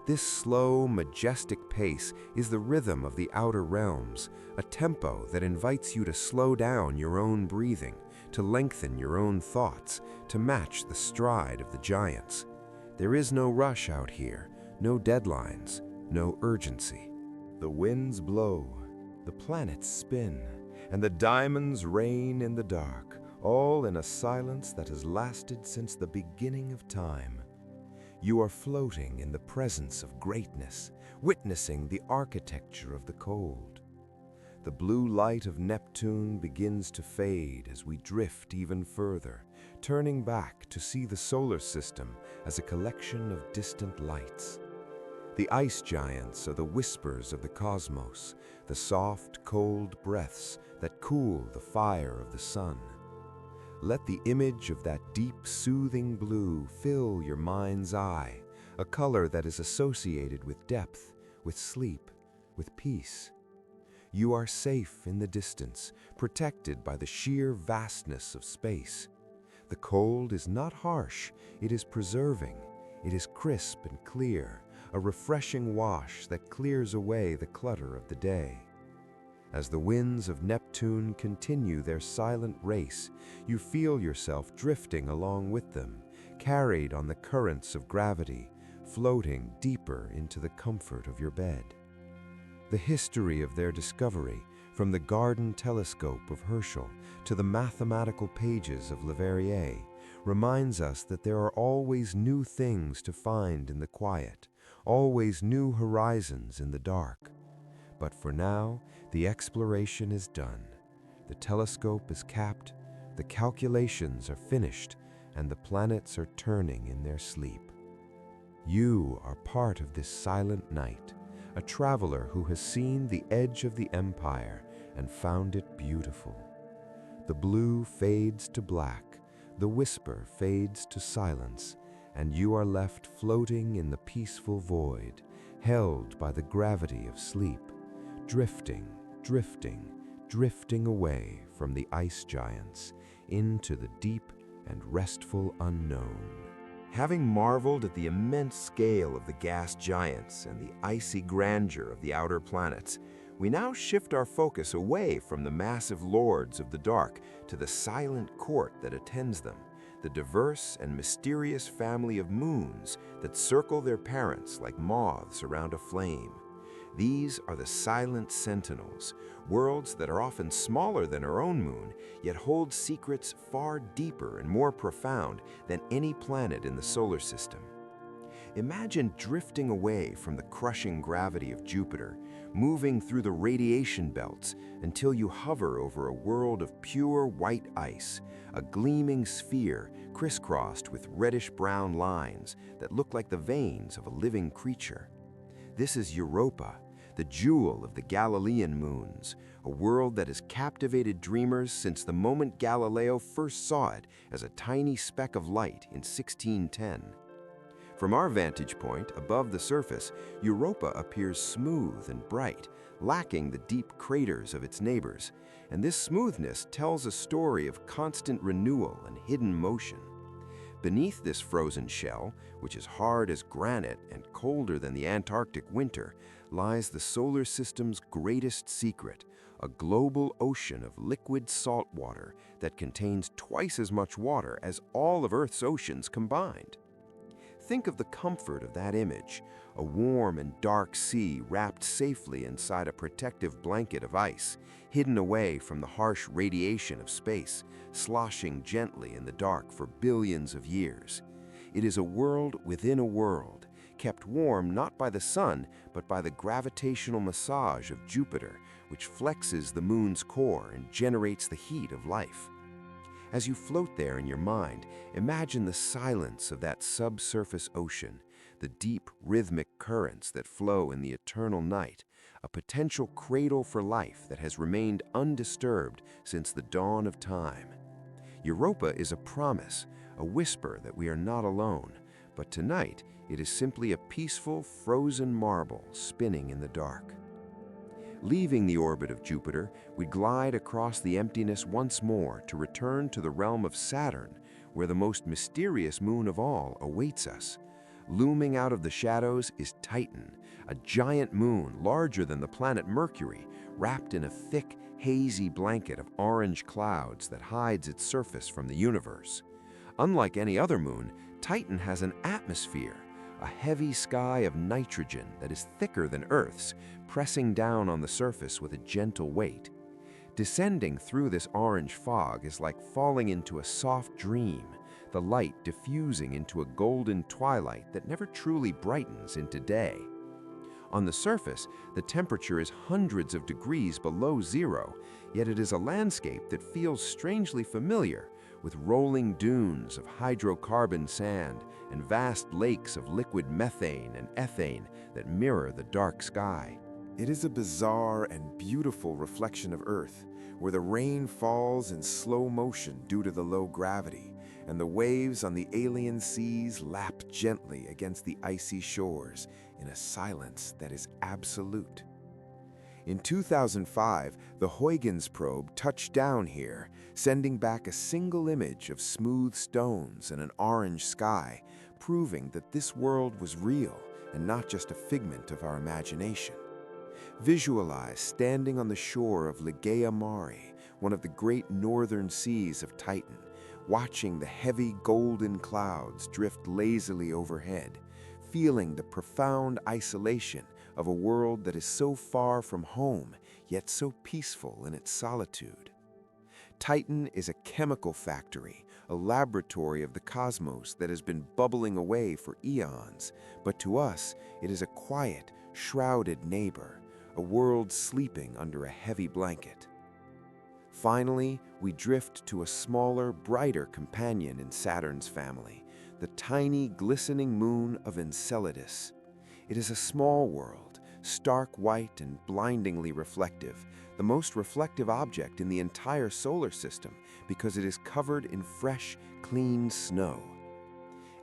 This slow, majestic pace is the rhythm of the outer realms, a tempo that invites you to slow down your own breathing, to lengthen your own thoughts, to match the stride of the giants. There is no rush out here, no deadlines, no urgency. The winds blow, the planets spin, and the diamonds reign in the dark, all in a silence that has lasted since the beginning of time. You are floating in the presence of greatness, witnessing the architecture of the cold. The blue light of Neptune begins to fade as we drift even further, turning back to see the solar system as a collection of distant lights. The ice giants are the whispers of the cosmos, the soft, cold breaths that cool the fire of the sun. Let the image of that deep, soothing blue fill your mind's eye, a color that is associated with depth, with sleep, with peace. You are safe in the distance, protected by the sheer vastness of space. The cold is not harsh, it is preserving. It is crisp and clear, a refreshing wash that clears away the clutter of the day. As the winds of Neptune continue their silent race, you feel yourself drifting along with them, carried on the currents of gravity, floating deeper into the comfort of your bed. The history of their discovery, from the garden telescope of Herschel to the mathematical pages of Leverrier, reminds us that there are always new things to find in the quiet, always new horizons in the dark. But for now, the exploration is done. The telescope is capped, the calculations are finished, and the planets are turning in their sleep. You are part of this silent night, a traveler who has seen the edge of the empire and found it beautiful. The blue fades to black, the whisper fades to silence, and you are left floating in the peaceful void, held by the gravity of sleep, drifting, drifting, drifting away from the ice giants into the deep and restful unknown. Having marveled at the immense scale of the gas giants and the icy grandeur of the outer planets, we now shift our focus away from the massive lords of the dark to the silent court that attends them, the diverse and mysterious family of moons that circle their parents like moths around a flame. These are the silent Sentinels, worlds that are often smaller than our own moon, yet hold secrets far deeper and more profound than any planet in the solar system. Imagine drifting away from the crushing gravity of Jupiter, moving through the radiation belts until you hover over a world of pure white ice, a gleaming sphere crisscrossed with reddish-brown lines that look like the veins of a living creature. This is Europa, the jewel of the Galilean moons, a world that has captivated dreamers since the moment Galileo first saw it as a tiny speck of light in 1610. From our vantage point, above the surface, Europa appears smooth and bright, lacking the deep craters of its neighbors, and this smoothness tells a story of constant renewal and hidden motion. Beneath this frozen shell, which is hard as granite and colder than the Antarctic winter, lies the solar system's greatest secret, a global ocean of liquid salt water that contains twice as much water as all of Earth's oceans combined. Think of the comfort of that image, a warm and dark sea wrapped safely inside a protective blanket of ice, hidden away from the harsh radiation of space, sloshing gently in the dark for billions of years. It is a world within a world, kept warm not by the sun, but by the gravitational massage of Jupiter, which flexes the moon's core and generates the heat of life. As you float there in your mind, imagine the silence of that subsurface ocean, the deep rhythmic currents that flow in the eternal night, a potential cradle for life that has remained undisturbed since the dawn of time. Europa is a promise, a whisper that we are not alone, but tonight it is simply a peaceful, frozen marble spinning in the dark. Leaving the orbit of Jupiter, we glide across the emptiness once more to return to the realm of Saturn, where the most mysterious moon of all awaits us. Looming out of the shadows is Titan, a giant moon larger than the planet Mercury, wrapped in a thick, hazy blanket of orange clouds that hides its surface from the universe. Unlike any other moon, Titan has an atmosphere, a heavy sky of nitrogen that is thicker than Earth's, pressing down on the surface with a gentle weight. Descending through this orange fog is like falling into a soft dream, the light diffusing into a golden twilight that never truly brightens into day. On the surface, the temperature is hundreds of degrees below zero, yet it is a landscape that feels strangely familiar, with rolling dunes of hydrocarbon sand and vast lakes of liquid methane and ethane that mirror the dark sky. It is a bizarre and beautiful reflection of Earth, where the rain falls in slow motion due to the low gravity, and the waves on the alien seas lap gently against the icy shores in a silence that is absolute. In 2005, the Huygens probe touched down here, sending back a single image of smooth stones and an orange sky, proving that this world was real and not just a figment of our imagination. Visualize standing on the shore of Ligeia Mare, one of the great northern seas of Titan, watching the heavy golden clouds drift lazily overhead, feeling the profound isolation of a world that is so far from home, yet so peaceful in its solitude. Titan is a chemical factory, a laboratory of the cosmos that has been bubbling away for eons, but to us, it is a quiet, shrouded neighbor, a world sleeping under a heavy blanket. Finally, we drift to a smaller, brighter companion in Saturn's family, the tiny, glistening moon of Enceladus. It is a small world, stark white and blindingly reflective, the most reflective object in the entire solar system because it is covered in fresh, clean snow.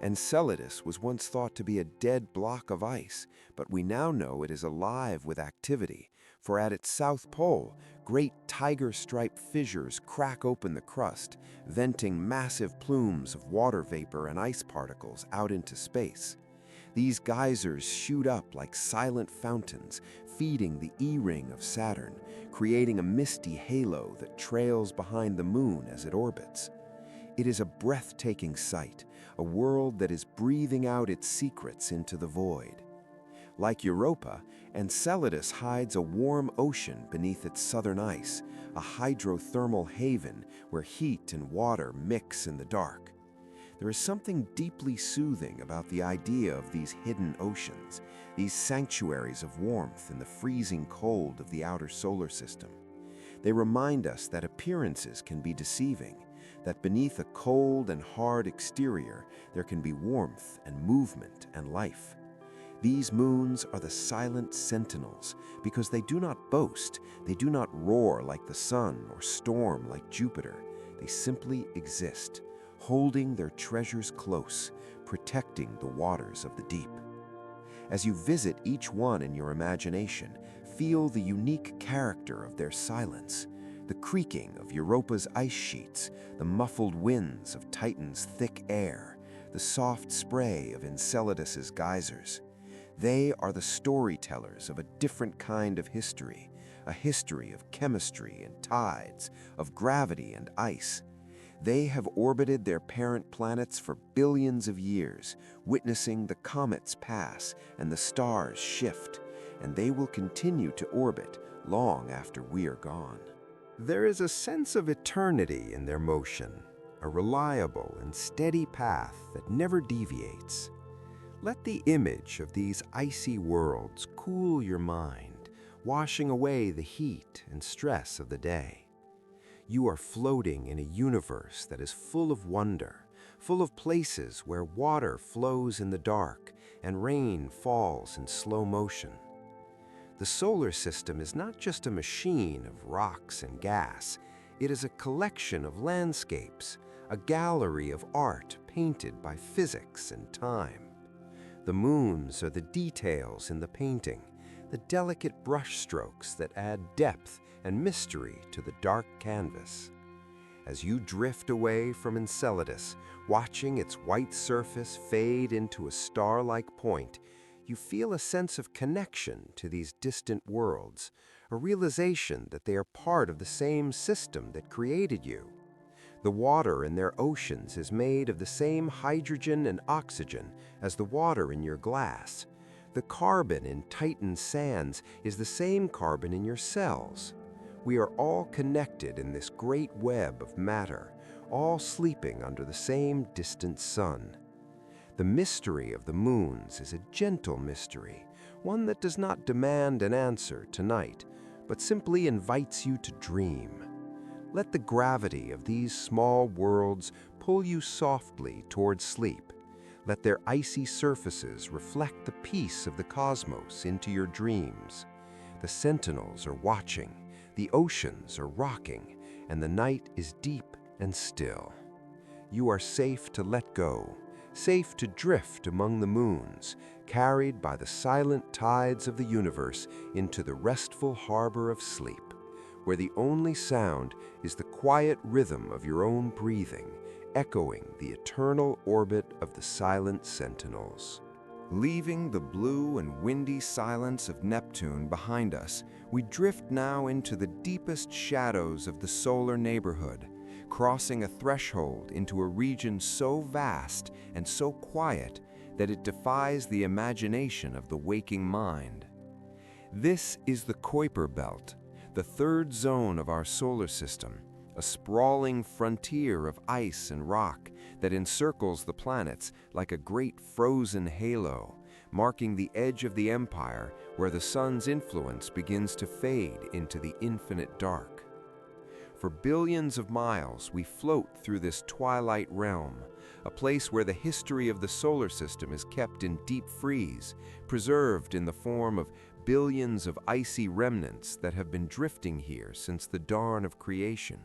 Enceladus was once thought to be a dead block of ice, but we now know it is alive with activity, for at its south pole, great tiger-striped fissures crack open the crust, venting massive plumes of water vapor and ice particles out into space. These geysers shoot up like silent fountains, feeding the E-ring of Saturn, creating a misty halo that trails behind the moon as it orbits. It is a breathtaking sight, a world that is breathing out its secrets into the void. Like Europa, Enceladus hides a warm ocean beneath its southern ice, a hydrothermal haven where heat and water mix in the dark. There is something deeply soothing about the idea of these hidden oceans, these sanctuaries of warmth in the freezing cold of the outer solar system. They remind us that appearances can be deceiving, that beneath a cold and hard exterior, there can be warmth and movement and life. These moons are the silent sentinels because they do not boast, they do not roar like the sun or storm like Jupiter. They simply exist, holding their treasures close, protecting the waters of the deep. As you visit each one in your imagination, feel the unique character of their silence, the creaking of Europa's ice sheets, the muffled winds of Titan's thick air, the soft spray of Enceladus's geysers. They are the storytellers of a different kind of history, a history of chemistry and tides, of gravity and ice. They have orbited their parent planets for billions of years, witnessing the comets pass and the stars shift, and they will continue to orbit long after we are gone. There is a sense of eternity in their motion, a reliable and steady path that never deviates. Let the image of these icy worlds cool your mind, washing away the heat and stress of the day. You are floating in a universe that is full of wonder, full of places where water flows in the dark and rain falls in slow motion. The solar system is not just a machine of rocks and gas. It is a collection of landscapes, a gallery of art painted by physics and time. The moons are the details in the painting, the delicate brushstrokes that add depth and mystery to the dark canvas. As you drift away from Enceladus, watching its white surface fade into a star-like point, you feel a sense of connection to these distant worlds, a realization that they are part of the same system that created you. The water in their oceans is made of the same hydrogen and oxygen as the water in your glass. The carbon in Titan's sands is the same carbon in your cells. We are all connected in this great web of matter, all sleeping under the same distant sun. The mystery of the moons is a gentle mystery, one that does not demand an answer tonight, but simply invites you to dream. Let the gravity of these small worlds pull you softly towards sleep. Let their icy surfaces reflect the peace of the cosmos into your dreams. The sentinels are watching, the oceans are rocking, and the night is deep and still. You are safe to let go, safe to drift among the moons, carried by the silent tides of the universe into the restful harbor of sleep, where the only sound is the quiet rhythm of your own breathing, echoing the eternal orbit of the silent sentinels. Leaving the blue and windy silence of Neptune behind us, we drift now into the deepest shadows of the solar neighborhood, crossing a threshold into a region so vast and so quiet that it defies the imagination of the waking mind. This is the Kuiper Belt, the third zone of our solar system, a sprawling frontier of ice and rock that encircles the planets like a great frozen halo, marking the edge of the empire where the sun's influence begins to fade into the infinite dark. For billions of miles, we float through this twilight realm, a place where the history of the solar system is kept in deep freeze, preserved in the form of billions of icy remnants that have been drifting here since the dawn of creation.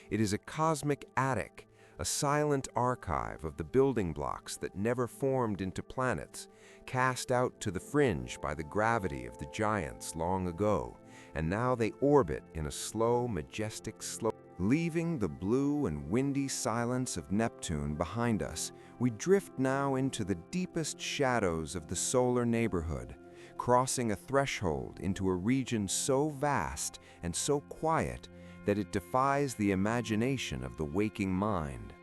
It is a cosmic attic, a silent archive of the building blocks that never formed into planets, cast out to the fringe by the gravity of the giants long ago, and now they orbit in a slow, majestic slope. Leaving the blue and windy silence of Neptune behind us, we drift now into the deepest shadows of the solar neighborhood, crossing a threshold into a region so vast and so quiet that it defies the imagination of the waking mind.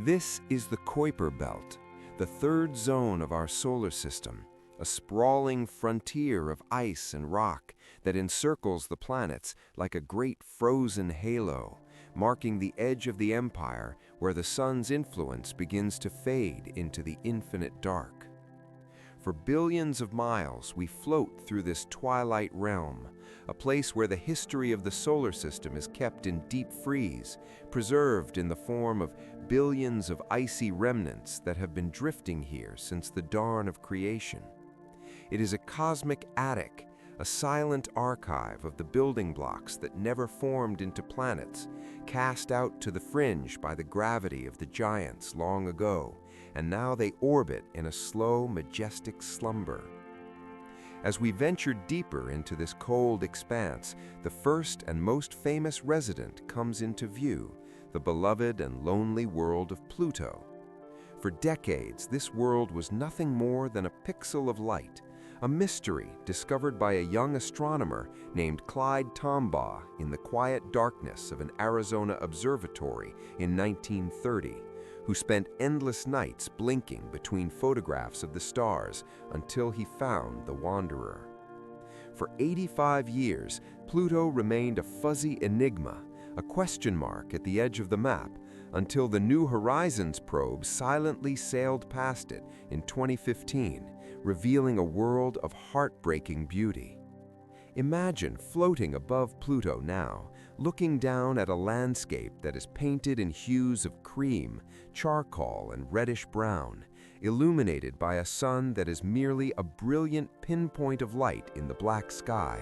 This is the Kuiper Belt, the third zone of our solar system, a sprawling frontier of ice and rock that encircles the planets like a great frozen halo, marking the edge of the empire where the sun's influence begins to fade into the infinite dark. For billions of miles, we float through this twilight realm, a place where the history of the solar system is kept in deep freeze, preserved in the form of billions of icy remnants that have been drifting here since the dawn of creation. It is a cosmic attic, a silent archive of the building blocks that never formed into planets, cast out to the fringe by the gravity of the giants long ago, and now they orbit in a slow, majestic slumber. As we venture deeper into this cold expanse, the first and most famous resident comes into view, the beloved and lonely world of Pluto. For decades, this world was nothing more than a pixel of light, a mystery discovered by a young astronomer named Clyde Tombaugh in the quiet darkness of an Arizona observatory in 1930, who spent endless nights blinking between photographs of the stars until he found the Wanderer. For 85 years, Pluto remained a fuzzy enigma, a question mark at the edge of the map, until the New Horizons probe silently sailed past it in 2015, revealing a world of heartbreaking beauty. Imagine floating above Pluto now, looking down at a landscape that is painted in hues of cream, charcoal, and reddish-brown, illuminated by a sun that is merely a brilliant pinpoint of light in the black sky.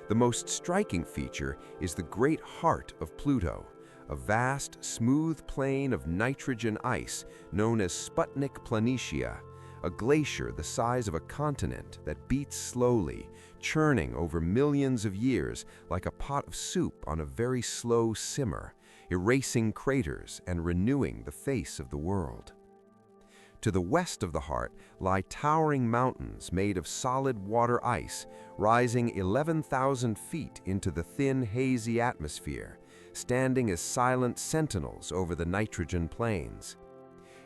The most striking feature is the great heart of Pluto, a vast, smooth plain of nitrogen ice known as Sputnik Planitia, a glacier the size of a continent that beats slowly, churning over millions of years like a pot of soup on a very slow simmer, erasing craters and renewing the face of the world. To the west of the heart lie towering mountains made of solid water ice, rising 11,000 feet into the thin, hazy atmosphere, standing as silent sentinels over the nitrogen plains.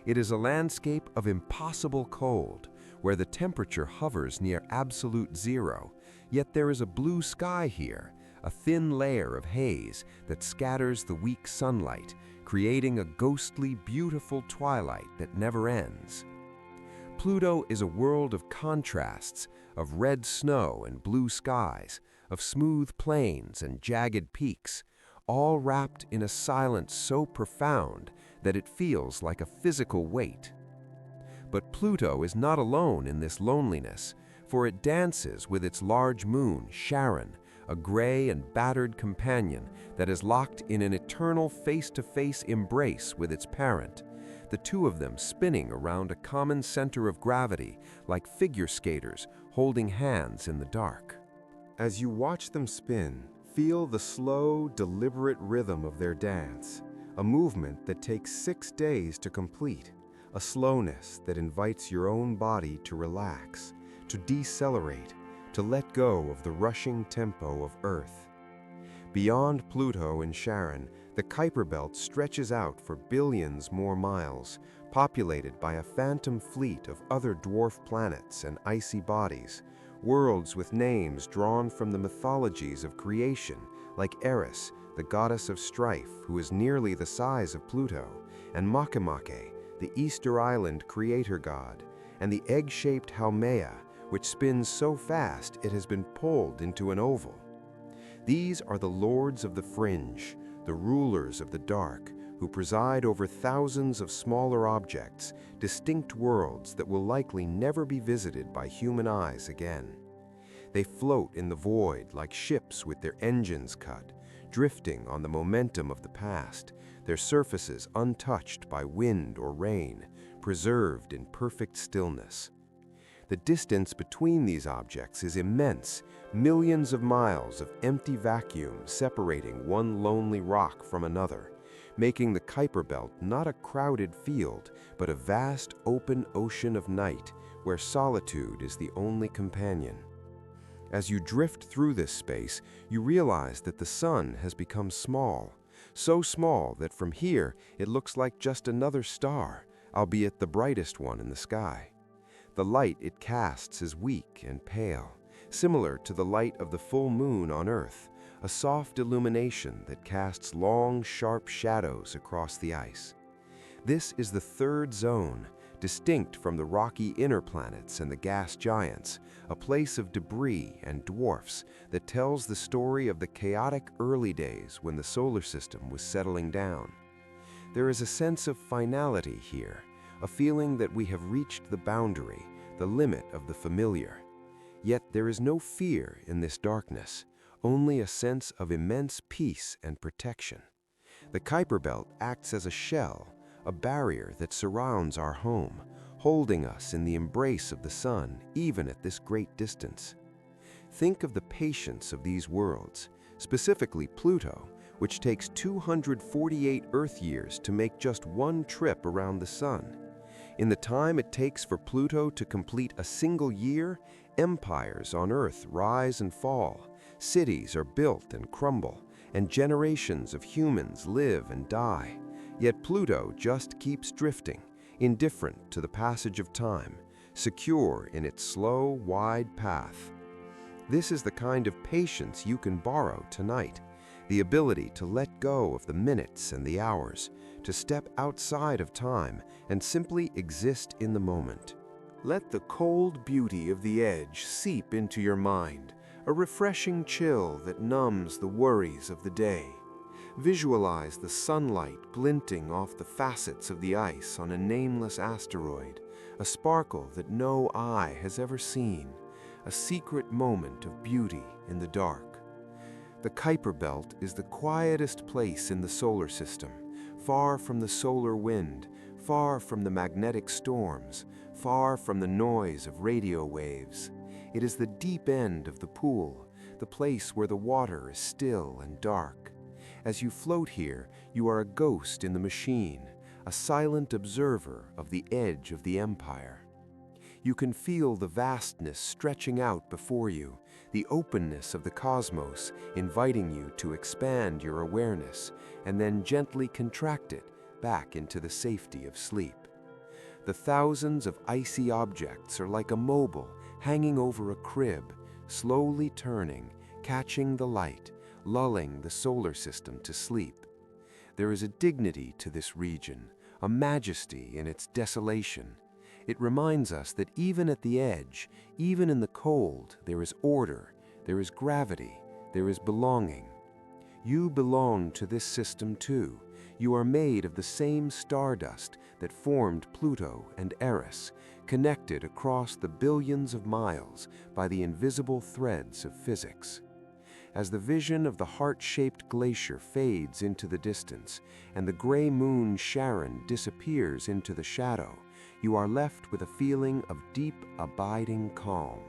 It is a landscape of impossible cold, where the temperature hovers near absolute zero, yet there is a blue sky here, a thin layer of haze that scatters the weak sunlight, creating a ghostly, beautiful twilight that never ends. Pluto is a world of contrasts, of red snow and blue skies, of smooth plains and jagged peaks, all wrapped in a silence so profound that it feels like a physical weight. But Pluto is not alone in this loneliness, for it dances with its large moon, Charon, a gray and battered companion that is locked in an eternal face-to-face embrace with its parent, the two of them spinning around a common center of gravity like figure skaters holding hands in the dark. As you watch them spin, feel the slow, deliberate rhythm of their dance, a movement that takes 6 days to complete, a slowness that invites your own body to relax, to decelerate, to let go of the rushing tempo of Earth. Beyond Pluto and Charon, the Kuiper Belt stretches out for billions more miles, populated by a phantom fleet of other dwarf planets and icy bodies, worlds with names drawn from the mythologies of creation, like Eris, the goddess of strife, who is nearly the size of Pluto, and Makemake, the Easter Island creator god, and the egg-shaped Haumea, which spins so fast it has been pulled into an oval. These are the lords of the fringe, the rulers of the dark, who preside over thousands of smaller objects, distinct worlds that will likely never be visited by human eyes again. They float in the void like ships with their engines cut, drifting on the momentum of the past, their surfaces untouched by wind or rain, preserved in perfect stillness. The distance between these objects is immense, millions of miles of empty vacuum separating one lonely rock from another, making the Kuiper Belt not a crowded field, but a vast open ocean of night where solitude is the only companion. As you drift through this space, you realize that the sun has become small, so small that from here it looks like just another star, albeit the brightest one in the sky. The light it casts is weak and pale, similar to the light of the full moon on Earth, a soft illumination that casts long, sharp shadows across the ice. This is the third zone, distinct from the rocky inner planets and the gas giants, a place of debris and dwarfs that tells the story of the chaotic early days when the solar system was settling down. There is a sense of finality here, a feeling that we have reached the boundary, the limit of the familiar. Yet there is no fear in this darkness, only a sense of immense peace and protection. The Kuiper Belt acts as a shell, a barrier that surrounds our home, holding us in the embrace of the sun, even at this great distance. Think of the patience of these worlds, specifically Pluto, which takes 248 Earth years to make just one trip around the sun. In the time it takes for Pluto to complete a single year, empires on Earth rise and fall, cities are built and crumble, and generations of humans live and die. Yet Pluto just keeps drifting, indifferent to the passage of time, secure in its slow, wide path. This is the kind of patience you can borrow tonight, the ability to let go of the minutes and the hours, to step outside of time and simply exist in the moment. Let the cold beauty of the edge seep into your mind, a refreshing chill that numbs the worries of the day. Visualize the sunlight glinting off the facets of the ice on a nameless asteroid, a sparkle that no eye has ever seen, a secret moment of beauty in the dark. The Kuiper Belt is the quietest place in the solar system, far from the solar wind, far from the magnetic storms, far from the noise of radio waves. It is the deep end of the pool, the place where the water is still and dark. As you float here, you are a ghost in the machine, a silent observer of the edge of the empire. You can feel the vastness stretching out before you, the openness of the cosmos inviting you to expand your awareness and then gently contract it back into the safety of sleep. The thousands of icy objects are like a mobile hanging over a crib, slowly turning, catching the light, lulling the solar system to sleep. There is a dignity to this region, a majesty in its desolation. It reminds us that even at the edge, even in the cold, there is order, there is gravity, there is belonging. You belong to this system too. You are made of the same stardust that formed Pluto and Eris, connected across the billions of miles by the invisible threads of physics. As the vision of the heart-shaped glacier fades into the distance and the gray moon Charon disappears into the shadow, you are left with a feeling of deep, abiding calm.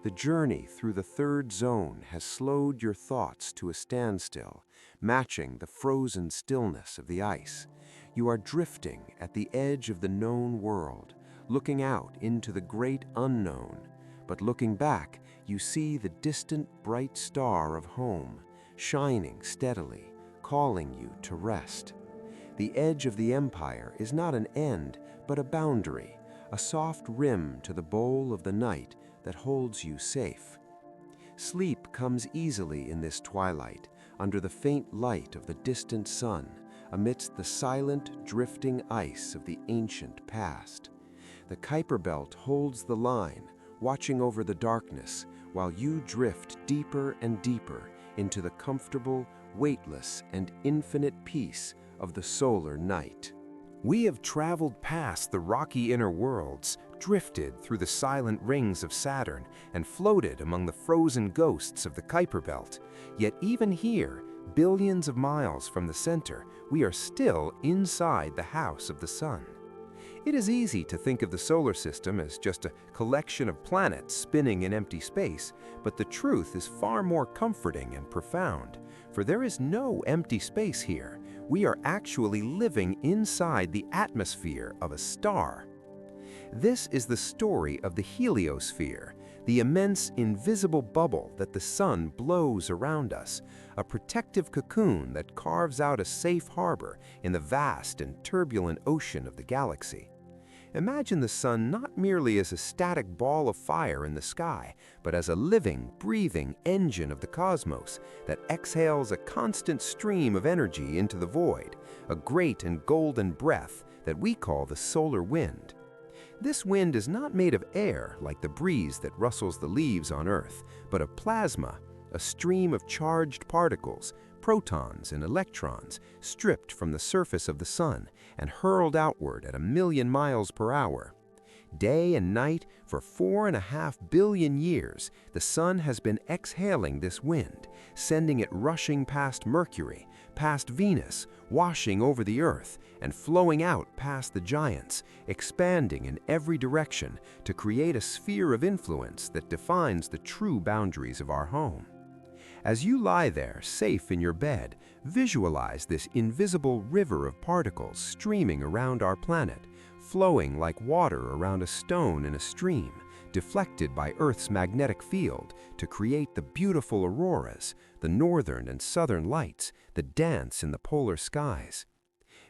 The journey through the third zone has slowed your thoughts to a standstill, matching the frozen stillness of the ice. You are drifting at the edge of the known world, looking out into the great unknown. But looking back, you see the distant bright star of home, shining steadily, calling you to rest. The edge of the empire is not an end, but a boundary, a soft rim to the bowl of the night that holds you safe. Sleep comes easily in this twilight, under the faint light of the distant sun, amidst the silent, drifting ice of the ancient past. The Kuiper Belt holds the line, watching over the darkness, while you drift deeper and deeper into the comfortable, weightless, and infinite peace of the solar night. We have traveled past the rocky inner worlds, drifted through the silent rings of Saturn, and floated among the frozen ghosts of the Kuiper Belt. Yet even here, billions of miles from the center, we are still inside the house of the sun. It is easy to think of the solar system as just a collection of planets spinning in empty space, but the truth is far more comforting and profound. For there is no empty space here. We are actually living inside the atmosphere of a star. This is the story of the Heliosphere, the immense invisible bubble that the sun blows around us, a protective cocoon that carves out a safe harbor in the vast and turbulent ocean of the galaxy. Imagine the sun not merely as a static ball of fire in the sky, but as a living, breathing engine of the cosmos that exhales a constant stream of energy into the void, a great and golden breath that we call the solar wind. This wind is not made of air like the breeze that rustles the leaves on Earth, but of plasma, a stream of charged particles, protons and electrons, stripped from the surface of the sun and hurled outward at 1,000,000 miles per hour. Day and night, for 4.5 billion years, the sun has been exhaling this wind, sending it rushing past Mercury, past Venus, washing over the Earth, and flowing out past the giants, expanding in every direction to create a sphere of influence that defines the true boundaries of our home. As you lie there, safe in your bed, visualize this invisible river of particles streaming around our planet, flowing like water around a stone in a stream, deflected by Earth's magnetic field to create the beautiful auroras, the northern and southern lights that dance in the polar skies.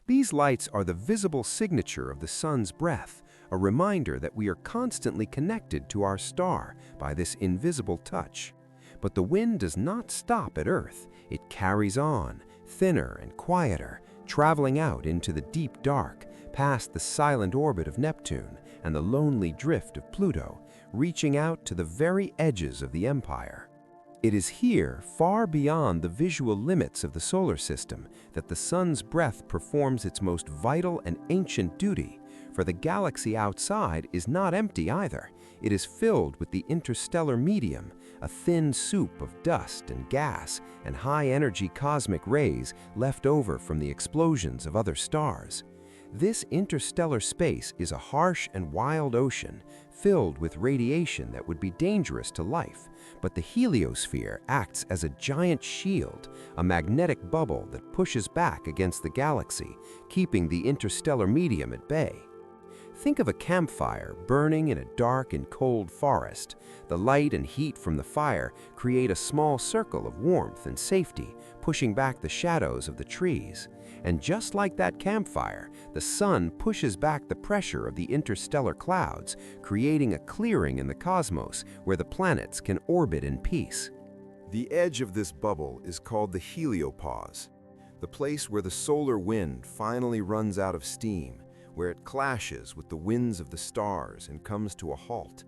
These lights are the visible signature of the sun's breath, a reminder that we are constantly connected to our star by this invisible touch. But the wind does not stop at Earth. It carries on, thinner and quieter, traveling out into the deep dark, past the silent orbit of Neptune and the lonely drift of Pluto, reaching out to the very edges of the empire. It is here, far beyond the visual limits of the solar system, that the sun's breath performs its most vital and ancient duty, for the galaxy outside is not empty either. It is filled with the interstellar medium, a thin soup of dust and gas and high-energy cosmic rays left over from the explosions of other stars. This interstellar space is a harsh and wild ocean, filled with radiation that would be dangerous to life, but the heliosphere acts as a giant shield, a magnetic bubble that pushes back against the galaxy, keeping the interstellar medium at bay. Think of a campfire burning in a dark and cold forest. The light and heat from the fire create a small circle of warmth and safety, pushing back the shadows of the trees. And just like that campfire, the sun pushes back the pressure of the interstellar clouds, creating a clearing in the cosmos where the planets can orbit in peace. The edge of this bubble is called the heliopause, the place where the solar wind finally runs out of steam, where it clashes with the winds of the stars and comes to a halt.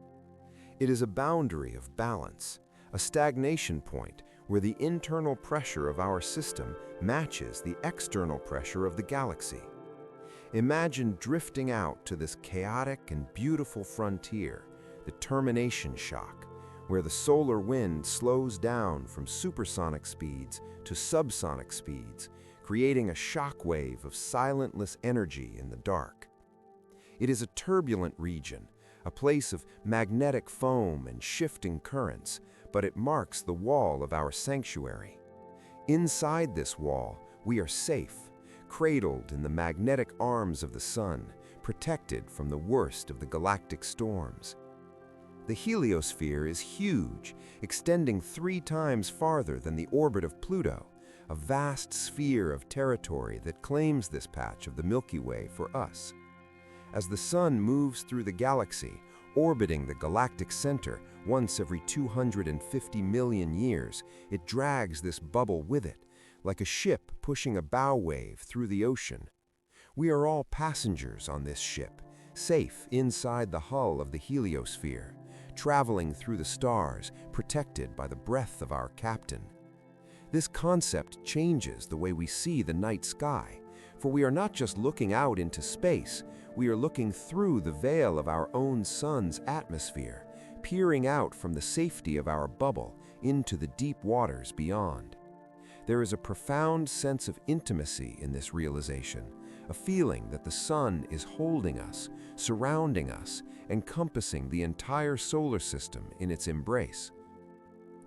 It is a boundary of balance, a stagnation point where the internal pressure of our system matches the external pressure of the galaxy. Imagine drifting out to this chaotic and beautiful frontier, the termination shock, where the solar wind slows down from supersonic speeds to subsonic speeds, creating a shock wave of silentless energy in the dark. It is a turbulent region, a place of magnetic foam and shifting currents, but it marks the wall of our sanctuary. Inside this wall, we are safe, cradled in the magnetic arms of the sun, protected from the worst of the galactic storms. The heliosphere is huge, extending 3 times farther than the orbit of Pluto, a vast sphere of territory that claims this patch of the Milky Way for us. As the sun moves through the galaxy, orbiting the galactic center once every 250 million years, it drags this bubble with it, like a ship pushing a bow wave through the ocean. We are all passengers on this ship, safe inside the hull of the heliosphere, traveling through the stars, protected by the breath of our captain. This concept changes the way we see the night sky, for we are not just looking out into space, we are looking through the veil of our own sun's atmosphere, peering out from the safety of our bubble into the deep waters beyond. There is a profound sense of intimacy in this realization, a feeling that the sun is holding us, surrounding us, encompassing the entire solar system in its embrace.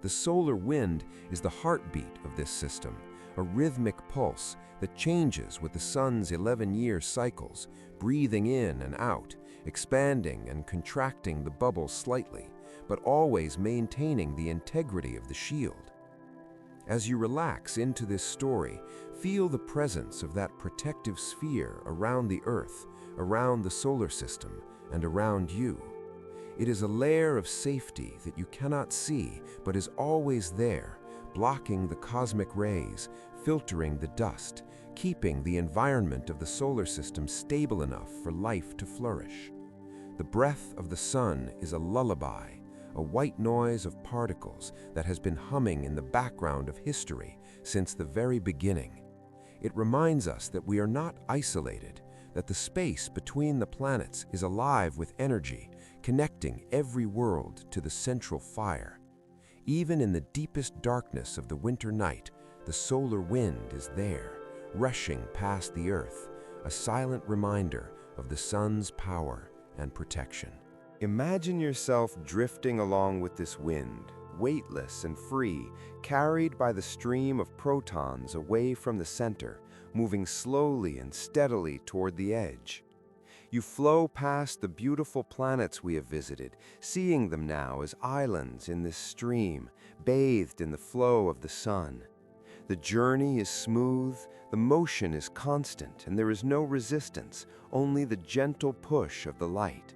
The solar wind is the heartbeat of this system, a rhythmic pulse that changes with the sun's 11-year cycles, breathing in and out, expanding and contracting the bubble slightly, but always maintaining the integrity of the shield. As you relax into this story, feel the presence of that protective sphere around the Earth, around the solar system, and around you. It is a layer of safety that you cannot see, but is always there, blocking the cosmic rays, filtering the dust, keeping the environment of the solar system stable enough for life to flourish. The breath of the sun is a lullaby, a white noise of particles that has been humming in the background of history since the very beginning. It reminds us that we are not isolated, that the space between the planets is alive with energy, connecting every world to the central fire. Even in the deepest darkness of the winter night, the solar wind is there, rushing past the Earth, a silent reminder of the sun's power and protection. Imagine yourself drifting along with this wind, weightless and free, carried by the stream of protons away from the center, moving slowly and steadily toward the edge. You flow past the beautiful planets we have visited, seeing them now as islands in this stream, bathed in the flow of the sun. The journey is smooth, the motion is constant, and there is no resistance, only the gentle push of the light.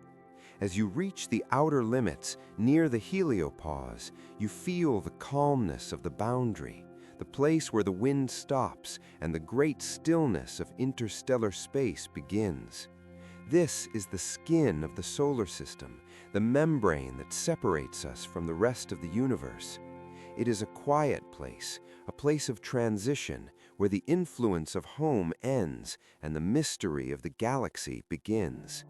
As you reach the outer limits, near the heliopause, you feel the calmness of the boundary, the place where the wind stops and the great stillness of interstellar space begins. This is the skin of the solar system, the membrane that separates us from the rest of the universe. It is a quiet place, a place of transition, where the influence of home ends and the mystery of the galaxy begins.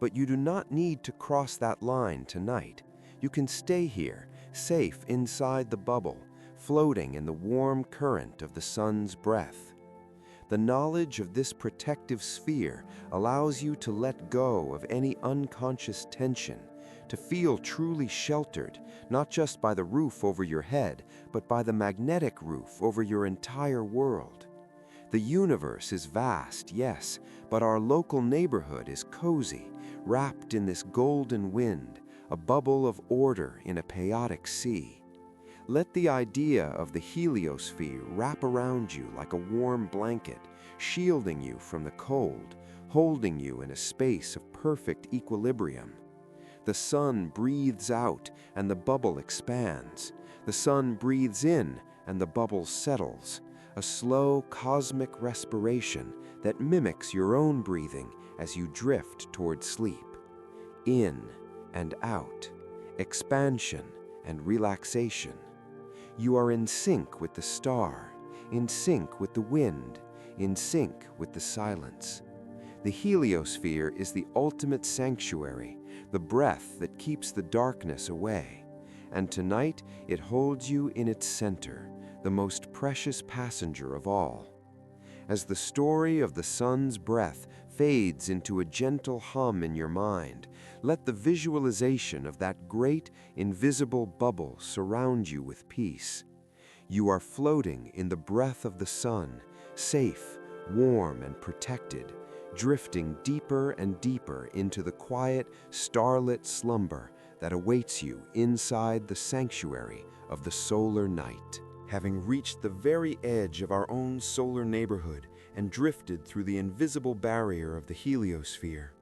But you do not need to cross that line tonight. You can stay here, safe inside the bubble, floating in the warm current of the sun's breath. The knowledge of this protective sphere allows you to let go of any unconscious tension, to feel truly sheltered, not just by the roof over your head, but by the magnetic roof over your entire world. The universe is vast, yes, but our local neighborhood is cozy, wrapped in this golden wind, a bubble of order in a chaotic sea. Let the idea of the heliosphere wrap around you like a warm blanket, shielding you from the cold, holding you in a space of perfect equilibrium. The sun breathes out and the bubble expands. The sun breathes in and the bubble settles, a slow cosmic respiration that mimics your own breathing as you drift toward sleep. In and out, expansion and relaxation. You are in sync with the star, in sync with the wind, in sync with the silence. The heliosphere is the ultimate sanctuary, the breath that keeps the darkness away. And tonight it holds you in its center, the most precious passenger of all. As the story of the sun's breath fades into a gentle hum in your mind, let the visualization of that great, invisible bubble surround you with peace. You are floating in the breath of the sun, safe, warm, and protected, drifting deeper and deeper into the quiet, starlit slumber that awaits you inside the sanctuary of the solar night. Having reached the very edge of our own solar neighborhood and drifted through the invisible barrier of the heliosphere,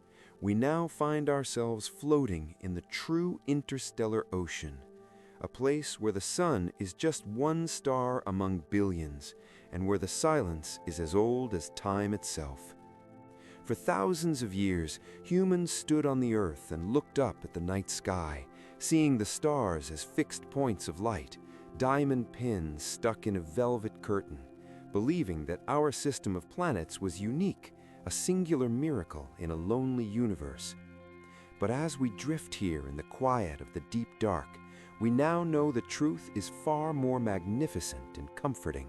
we now find ourselves floating in the true interstellar ocean, a place where the sun is just one star among billions, and where the silence is as old as time itself. For thousands of years, humans stood on the Earth and looked up at the night sky, seeing the stars as fixed points of light, diamond pins stuck in a velvet curtain, believing that our system of planets was unique, a singular miracle in a lonely universe. But as we drift here in the quiet of the deep dark, we now know the truth is far more magnificent and comforting,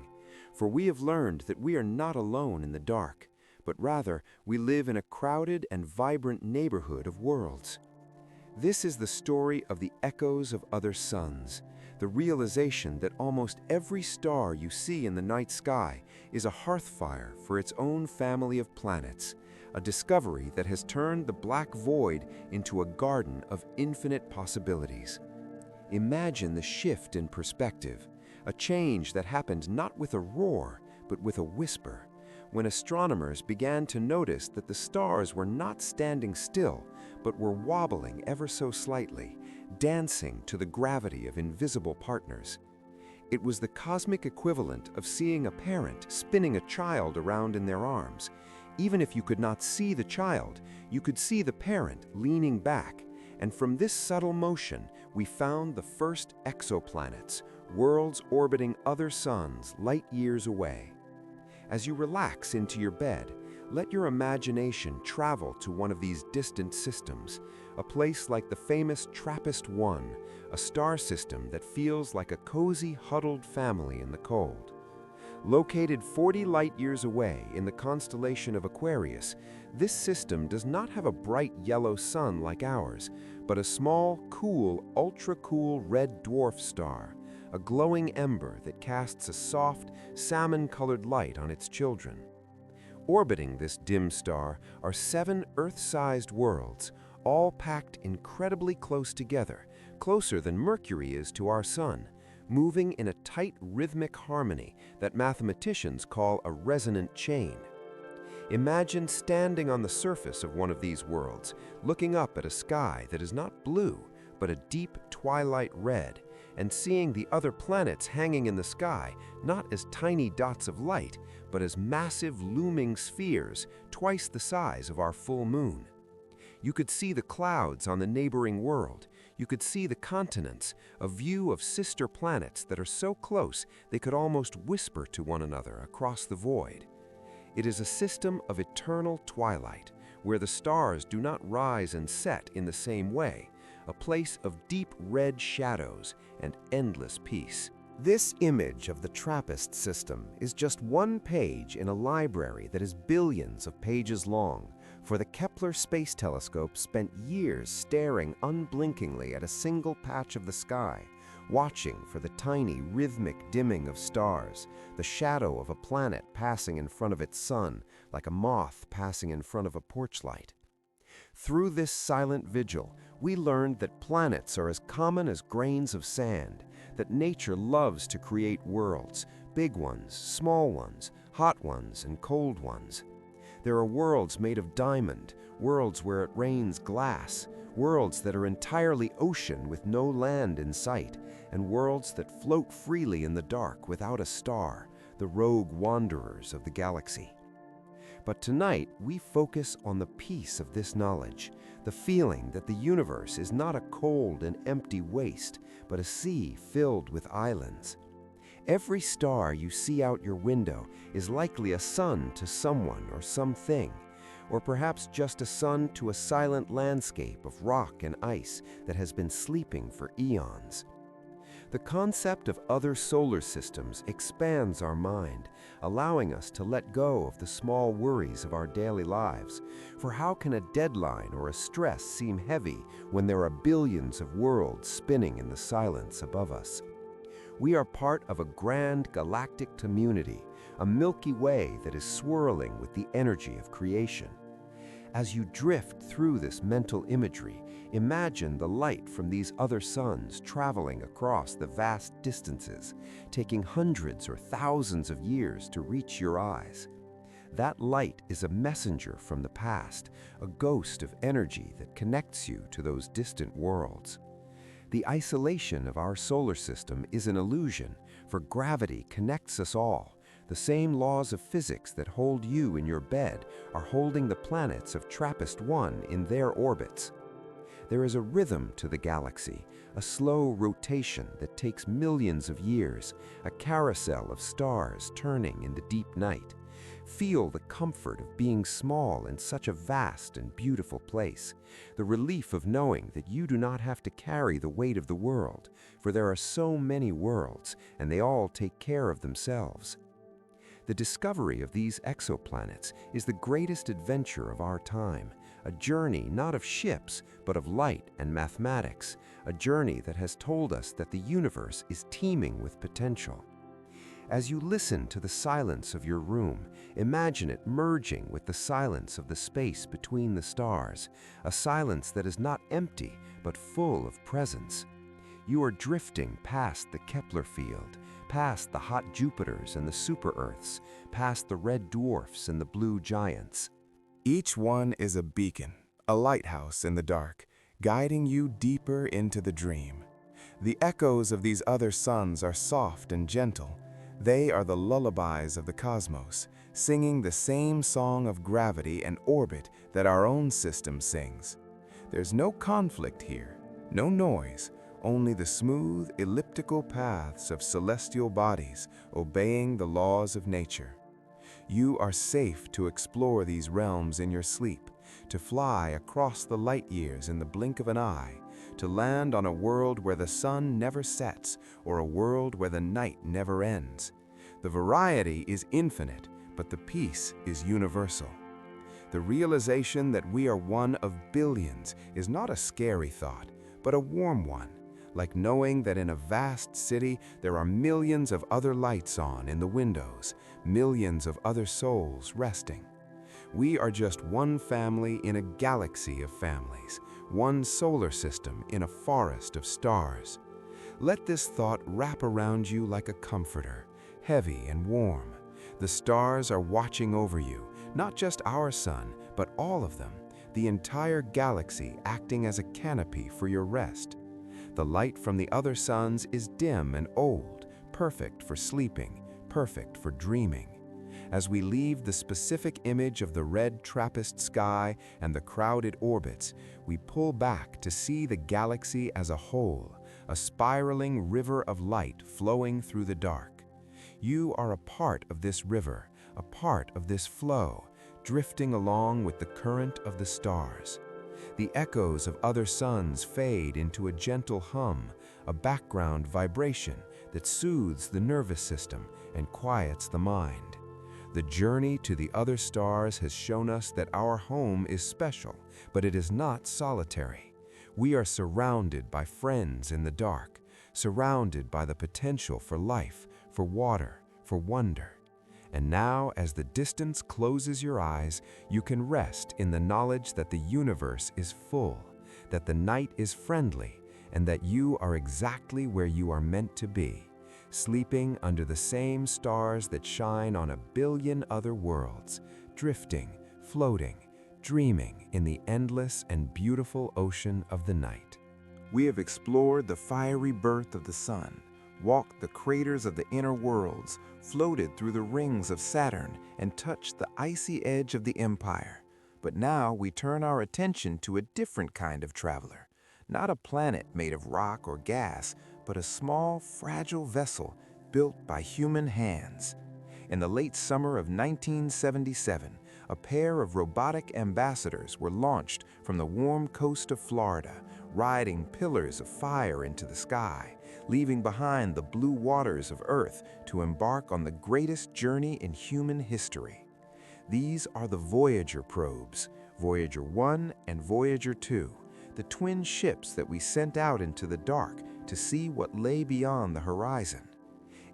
for we have learned that we are not alone in the dark, but rather we live in a crowded and vibrant neighborhood of worlds. This is the story of the echoes of other suns, the realization that almost every star you see in the night sky is a hearthfire for its own family of planets, a discovery that has turned the black void into a garden of infinite possibilities. Imagine the shift in perspective, A change that happened not with a roar, but with a whisper, when astronomers began to notice that the stars were not standing still, but were wobbling ever so slightly, dancing to the gravity of invisible partners. It was the cosmic equivalent of seeing a parent spinning a child around in their arms. Even if you could not see the child, you could see the parent leaning back, and from this subtle motion, we found the first exoplanets, worlds orbiting other suns light years away. As you relax into your bed, let your imagination travel to one of these distant systems, a place like the famous TRAPPIST-1, a star system that feels like a cozy, huddled family in the cold. Located 40 light-years away in the constellation of Aquarius, this system does not have a bright yellow sun like ours, but a small, cool, ultra-cool red dwarf star, a glowing ember that casts a soft, salmon-colored light on its children. Orbiting this dim star are 7 Earth-sized worlds, all packed incredibly close together, closer than Mercury is to our Sun, moving in a tight rhythmic harmony that mathematicians call a resonant chain. Imagine standing on the surface of one of these worlds, looking up at a sky that is not blue, but a deep twilight red, and seeing the other planets hanging in the sky not as tiny dots of light, but as massive looming spheres twice the size of our full moon. You could see the clouds on the neighboring world. You could see the continents, a view of sister planets that are so close they could almost whisper to one another across the void. It is a system of eternal twilight, where the stars do not rise and set in the same way, a place of deep red shadows and endless peace. This image of the TRAPPIST system is just one page in a library that is billions of pages long, for the Kepler Space Telescope spent years staring unblinkingly at a single patch of the sky, watching for the tiny rhythmic dimming of stars, the shadow of a planet passing in front of its sun, like a moth passing in front of a porch light. Through this silent vigil, we learned that planets are as common as grains of sand, that nature loves to create worlds, big ones, small ones, hot ones, and cold ones. There are worlds made of diamond, worlds where it rains glass, worlds that are entirely ocean with no land in sight, and worlds that float freely in the dark without a star, the rogue wanderers of the galaxy. But tonight, we focus on the peace of this knowledge, the feeling that the universe is not a cold and empty waste, but a sea filled with islands. Every star you see out your window is likely a sun to someone or something, or perhaps just a sun to a silent landscape of rock and ice that has been sleeping for eons. The concept of other solar systems expands our mind, allowing us to let go of the small worries of our daily lives. For how can a deadline or a stress seem heavy when there are billions of worlds spinning in the silence above us? We are part of a grand galactic community, a Milky Way that is swirling with the energy of creation. As you drift through this mental imagery, imagine the light from these other suns traveling across the vast distances, taking hundreds or thousands of years to reach your eyes. That light is a messenger from the past, a ghost of energy that connects you to those distant worlds. The isolation of our solar system is an illusion, for gravity connects us all. The same laws of physics that hold you in your bed are holding the planets of TRAPPIST-1 in their orbits. There is a rhythm to the galaxy, a slow rotation that takes millions of years, a carousel of stars turning in the deep night. Feel the comfort of being small in such a vast and beautiful place, the relief of knowing that you do not have to carry the weight of the world, for there are so many worlds, and they all take care of themselves. The discovery of these exoplanets is the greatest adventure of our time, a journey not of ships, but of light and mathematics, a journey that has told us that the universe is teeming with potential. As you listen to the silence of your room, imagine it merging with the silence of the space between the stars, a silence that is not empty, but full of presence. You are drifting past the Kepler field, past the hot Jupiters and the super-Earths, past the red dwarfs and the blue giants. Each one is a beacon, a lighthouse in the dark, guiding you deeper into the dream. The echoes of these other suns are soft and gentle. They are the lullabies of the cosmos, singing the same song of gravity and orbit that our own system sings. There's no conflict here, no noise, only the smooth, elliptical paths of celestial bodies obeying the laws of nature. You are safe to explore these realms in your sleep, to fly across the light years in the blink of an eye, to land on a world where the sun never sets or a world where the night never ends. The variety is infinite, but the peace is universal. The realization that we are one of billions is not a scary thought, but a warm one, like knowing that in a vast city there are millions of other lights on in the windows, millions of other souls resting. We are just one family in a galaxy of families, one solar system in a forest of stars. Let this thought wrap around you like a comforter, heavy and warm. The stars are watching over you, not just our sun, but all of them, the entire galaxy acting as a canopy for your rest. The light from the other suns is dim and old, perfect for sleeping, perfect for dreaming. As we leave the specific image of the red TRAPPIST sky and the crowded orbits, we pull back to see the galaxy as a whole, a spiraling river of light flowing through the dark. You are a part of this river, a part of this flow, drifting along with the current of the stars. The echoes of other suns fade into a gentle hum, a background vibration that soothes the nervous system and quiets the mind. The journey to the other stars has shown us that our home is special, but it is not solitary. We are surrounded by friends in the dark, surrounded by the potential for life, for water, for wonder. And now, as the distance closes your eyes, you can rest in the knowledge that the universe is full, that the night is friendly, and that you are exactly where you are meant to be, sleeping under the same stars that shine on a billion other worlds, drifting, floating, dreaming in the endless and beautiful ocean of the night. We have explored the fiery birth of the sun, walked the craters of the inner worlds, floated through the rings of Saturn, and touched the icy edge of the Empire. But now we turn our attention to a different kind of traveler. Not a planet made of rock or gas, but a small, fragile vessel built by human hands. In the late summer of 1977, a pair of robotic ambassadors were launched from the warm coast of Florida, riding pillars of fire into the sky, leaving behind the blue waters of Earth to embark on the greatest journey in human history. These are the Voyager probes, Voyager 1 and Voyager 2, the twin ships that we sent out into the dark to see what lay beyond the horizon.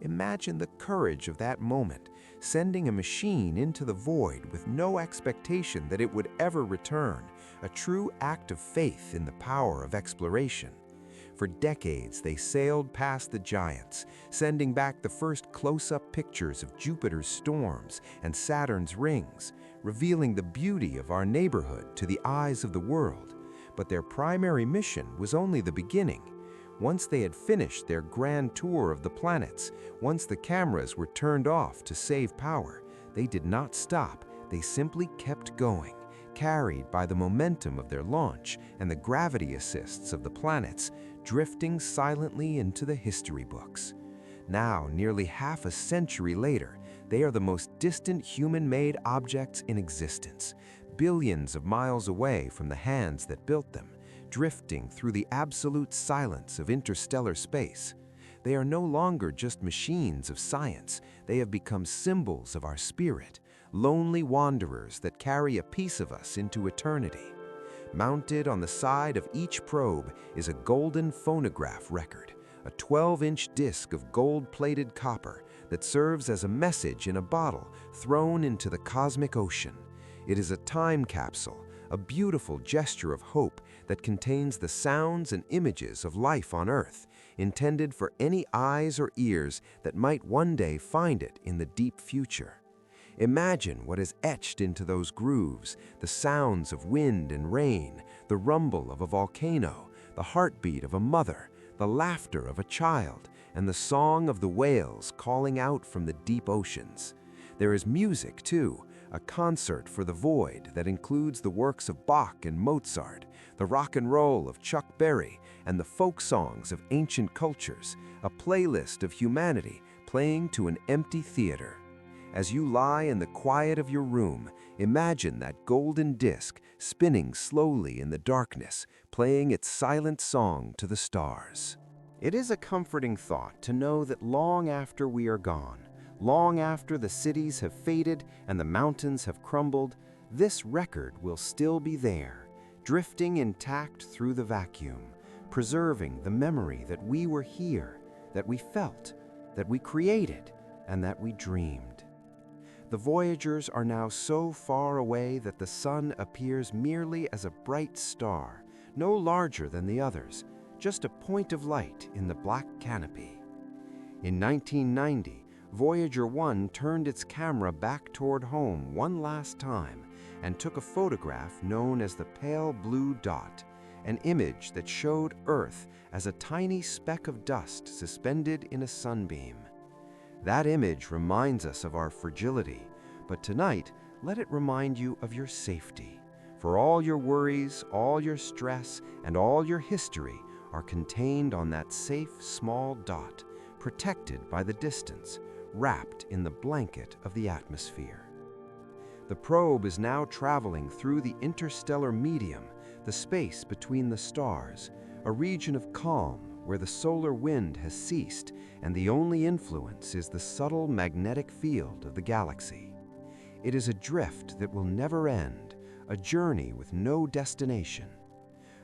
Imagine the courage of that moment, sending a machine into the void with no expectation that it would ever return, a true act of faith in the power of exploration. For decades, they sailed past the giants, sending back the first close-up pictures of Jupiter's storms and Saturn's rings, revealing the beauty of our neighborhood to the eyes of the world. But their primary mission was only the beginning. Once they had finished their grand tour of the planets, once the cameras were turned off to save power, they did not stop. They simply kept going, carried by the momentum of their launch and the gravity assists of the planets, drifting silently into the history books. Now, nearly half a century later, they are the most distant human-made objects in existence, billions of miles away from the hands that built them, drifting through the absolute silence of interstellar space. They are no longer just machines of science. They have become symbols of our spirit, lonely wanderers that carry a piece of us into eternity. Mounted on the side of each probe is a golden phonograph record, a 12-inch disc of gold-plated copper that serves as a message in a bottle thrown into the cosmic ocean. It is a time capsule, a beautiful gesture of hope that contains the sounds and images of life on Earth, intended for any eyes or ears that might one day find it in the deep future. Imagine what is etched into those grooves, the sounds of wind and rain, the rumble of a volcano, the heartbeat of a mother, the laughter of a child, and the song of the whales calling out from the deep oceans. There is music, too, a concert for the void that includes the works of Bach and Mozart, the rock and roll of Chuck Berry, and the folk songs of ancient cultures, a playlist of humanity playing to an empty theater. As you lie in the quiet of your room, imagine that golden disk spinning slowly in the darkness, playing its silent song to the stars. It is a comforting thought to know that long after we are gone, long after the cities have faded and the mountains have crumbled, this record will still be there, drifting intact through the vacuum, preserving the memory that we were here, that we felt, that we created, and that we dreamed. The Voyagers are now so far away that the sun appears merely as a bright star, no larger than the others, just a point of light in the black canopy. In 1990, Voyager 1 turned its camera back toward home one last time and took a photograph known as the pale blue dot, an image that showed Earth as a tiny speck of dust suspended in a sunbeam. That image reminds us of our fragility, but tonight, let it remind you of your safety. For all your worries, all your stress, and all your history are contained on that safe small dot, protected by the distance, wrapped in the blanket of the atmosphere. The probe is now traveling through the interstellar medium, the space between the stars, a region of calm where the solar wind has ceased and the only influence is the subtle magnetic field of the galaxy. It is a drift that will never end, a journey with no destination.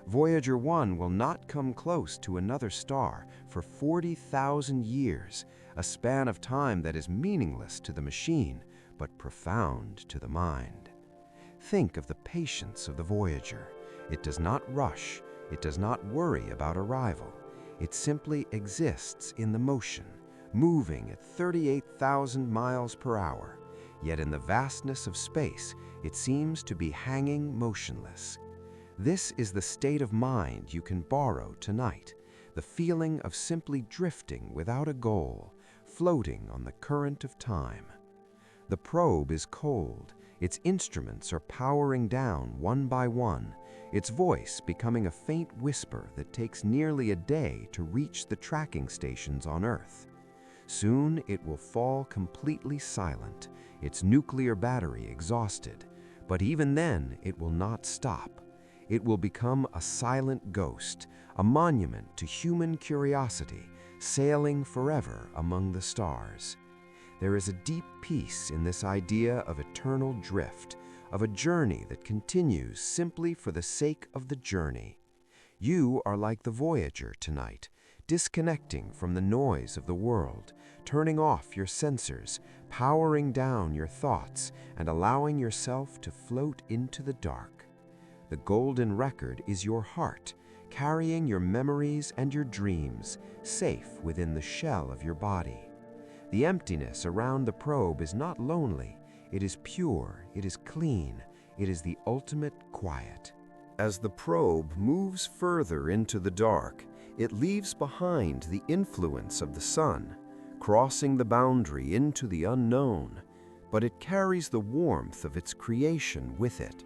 Voyager 1 will not come close to another star for 40,000 years, a span of time that is meaningless to the machine, but profound to the mind. Think of the patience of the Voyager. It does not rush, it does not worry about arrival. It simply exists in the motion, moving at 38,000 miles per hour. Yet in the vastness of space, it seems to be hanging motionless. This is the state of mind you can borrow tonight, the feeling of simply drifting without a goal, floating on the current of time. The probe is cold, its instruments are powering down one by one, its voice becoming a faint whisper that takes nearly a day to reach the tracking stations on Earth. Soon it will fall completely silent, its nuclear battery exhausted, but even then it will not stop. It will become a silent ghost, a monument to human curiosity, sailing forever among the stars. There is a deep peace in this idea of eternal drift, of a journey that continues simply for the sake of the journey. You are like the Voyager tonight, disconnecting from the noise of the world, turning off your sensors, powering down your thoughts, and allowing yourself to float into the dark. The golden record is your heart, carrying your memories and your dreams, safe within the shell of your body. The emptiness around the probe is not lonely. It is pure, it is clean, it is the ultimate quiet. As the probe moves further into the dark, it leaves behind the influence of the sun, crossing the boundary into the unknown, but it carries the warmth of its creation with it.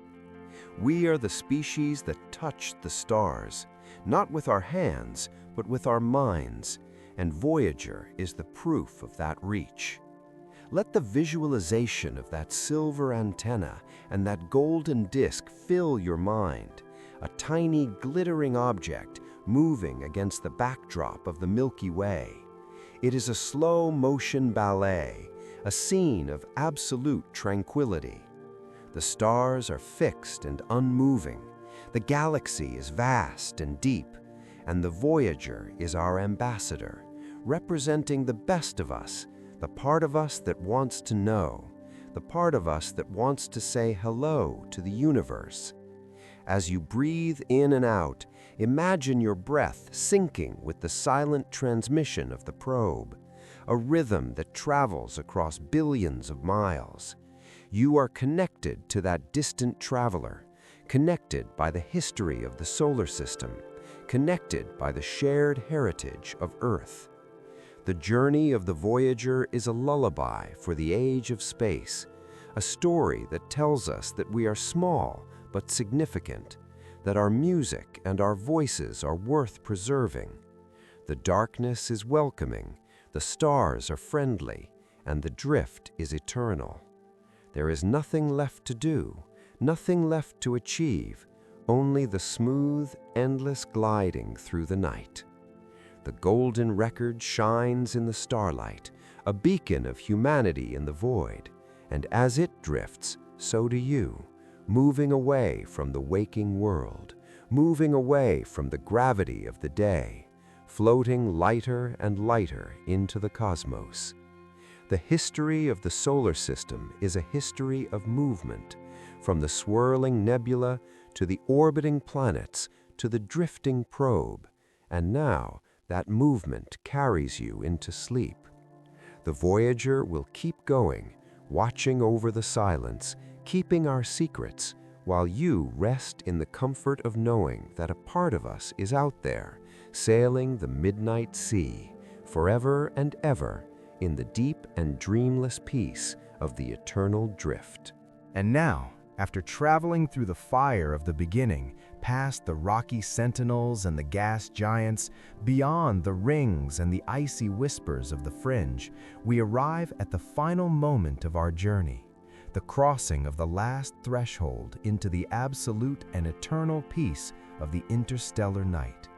We are the species that touched the stars, not with our hands, but with our minds, and Voyager is the proof of that reach. Let the visualization of that silver antenna and that golden disk fill your mind, a tiny glittering object moving against the backdrop of the Milky Way. It is a slow-motion ballet, a scene of absolute tranquility. The stars are fixed and unmoving, the galaxy is vast and deep, and the Voyager is our ambassador, representing the best of us, the part of us that wants to know, the part of us that wants to say hello to the universe. As you breathe in and out, Imagine your breath syncing with the silent transmission of the probe, a rhythm that travels across billions of miles. You are connected to that distant traveler, connected by the history of the solar system, connected by the shared heritage of Earth. The journey of the Voyager is a lullaby for the age of space, a story that tells us that we are small but significant, that our music and our voices are worth preserving. The darkness is welcoming, the stars are friendly, and the drift is eternal. There is nothing left to do, nothing left to achieve, only the smooth, endless gliding through the night. The golden record shines in the starlight, a beacon of humanity in the void, and as it drifts, so do you, moving away from the waking world, moving away from the gravity of the day, floating lighter and lighter into the cosmos. The history of the solar system is a history of movement, from the swirling nebula to the orbiting planets to the drifting probe, and now that movement carries you into sleep. The Voyager will keep going, watching over the silence, keeping our secrets, while you rest in the comfort of knowing that a part of us is out there, sailing the midnight sea, forever and ever, in the deep and dreamless peace of the eternal drift. And now, after traveling through the fire of the beginning, past the rocky Sentinels and the gas giants, beyond the rings and the icy whispers of the fringe, we arrive at the final moment of our journey, the crossing of the last threshold into the absolute and eternal peace of the interstellar night.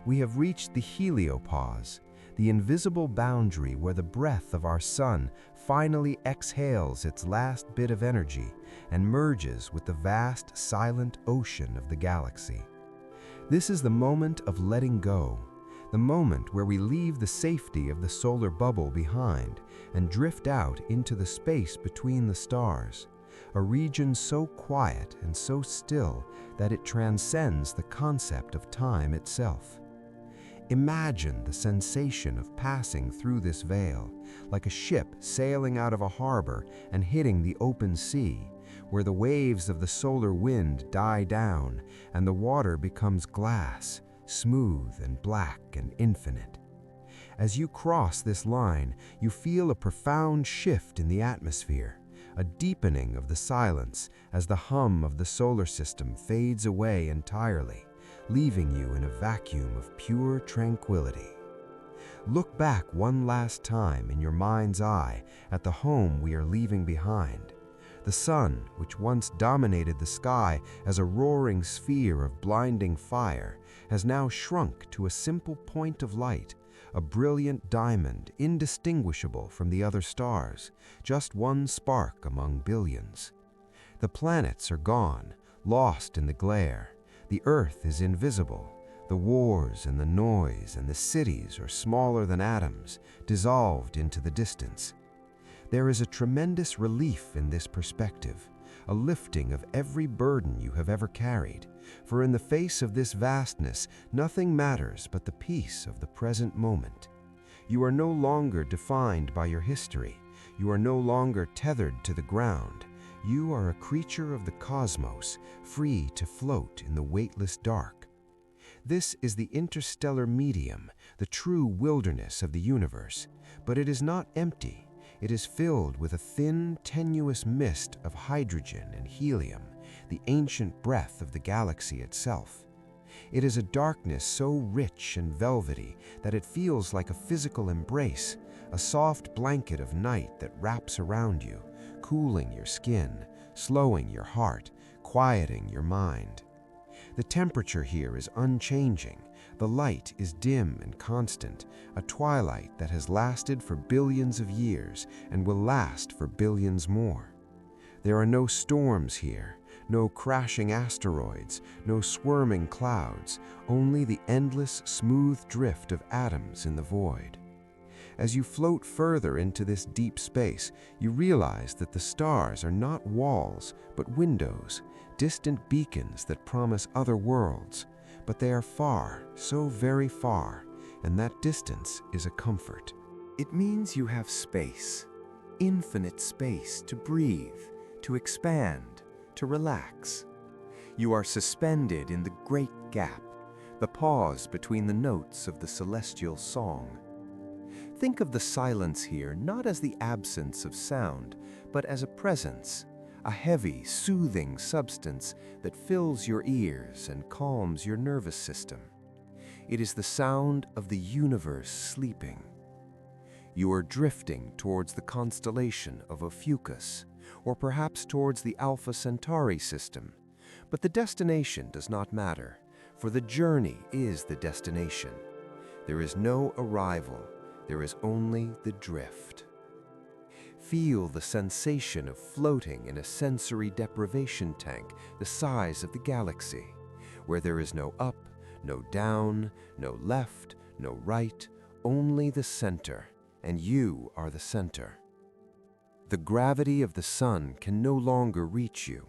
We have reached the heliopause, the invisible boundary where the breath of our sun finally exhales its last bit of energy and merges with the vast, silent ocean of the galaxy. This is the moment of letting go, the moment where we leave the safety of the solar bubble behind and drift out into the space between the stars, a region so quiet and so still that it transcends the concept of time itself. Imagine the sensation of passing through this veil, like a ship sailing out of a harbor and hitting the open sea, where the waves of the solar wind die down and the water becomes glass, smooth and black and infinite. As you cross this line, you feel a profound shift in the atmosphere, a deepening of the silence as the hum of the solar system fades away entirely, leaving you in a vacuum of pure tranquility. Look back one last time in your mind's eye at the home we are leaving behind. The sun, which once dominated the sky as a roaring sphere of blinding fire, has now shrunk to a simple point of light, a brilliant diamond indistinguishable from the other stars, just one spark among billions. The planets are gone, lost in the glare. The Earth is invisible. The wars and the noise and the cities are smaller than atoms, dissolved into the distance. There is a tremendous relief in this perspective, a lifting of every burden you have ever carried, for in the face of this vastness, nothing matters but the peace of the present moment. You are no longer defined by your history. You are no longer tethered to the ground. You are a creature of the cosmos, free to float in the weightless dark. This is the interstellar medium, the true wilderness of the universe, but it is not empty. It is filled with a thin, tenuous mist of hydrogen and helium, the ancient breath of the galaxy itself. It is a darkness so rich and velvety that it feels like a physical embrace, a soft blanket of night that wraps around you, cooling your skin, slowing your heart, quieting your mind. The temperature here is unchanging. The light is dim and constant, a twilight that has lasted for billions of years and will last for billions more. There are no storms here, no crashing asteroids, no swarming clouds, only the endless, smooth drift of atoms in the void. As you float further into this deep space, you realize that the stars are not walls, but windows, distant beacons that promise other worlds. but they are far, so very far, and that distance is a comfort. It means you have space, infinite space to breathe, to expand, to relax. You are suspended in the great gap, the pause between the notes of the celestial song. Think of the silence here not as the absence of sound, but as a presence, a heavy, soothing substance that fills your ears and calms your nervous system. It is the sound of the universe sleeping. You are drifting towards the constellation of Ophiuchus, or perhaps towards the Alpha Centauri system. But the destination does not matter, for the journey is the destination. There is no arrival, there is only the drift. Feel the sensation of floating in a sensory deprivation tank the size of the galaxy, where there is no up, no down, no left, no right, only the center, and you are the center. The gravity of the sun can no longer reach you.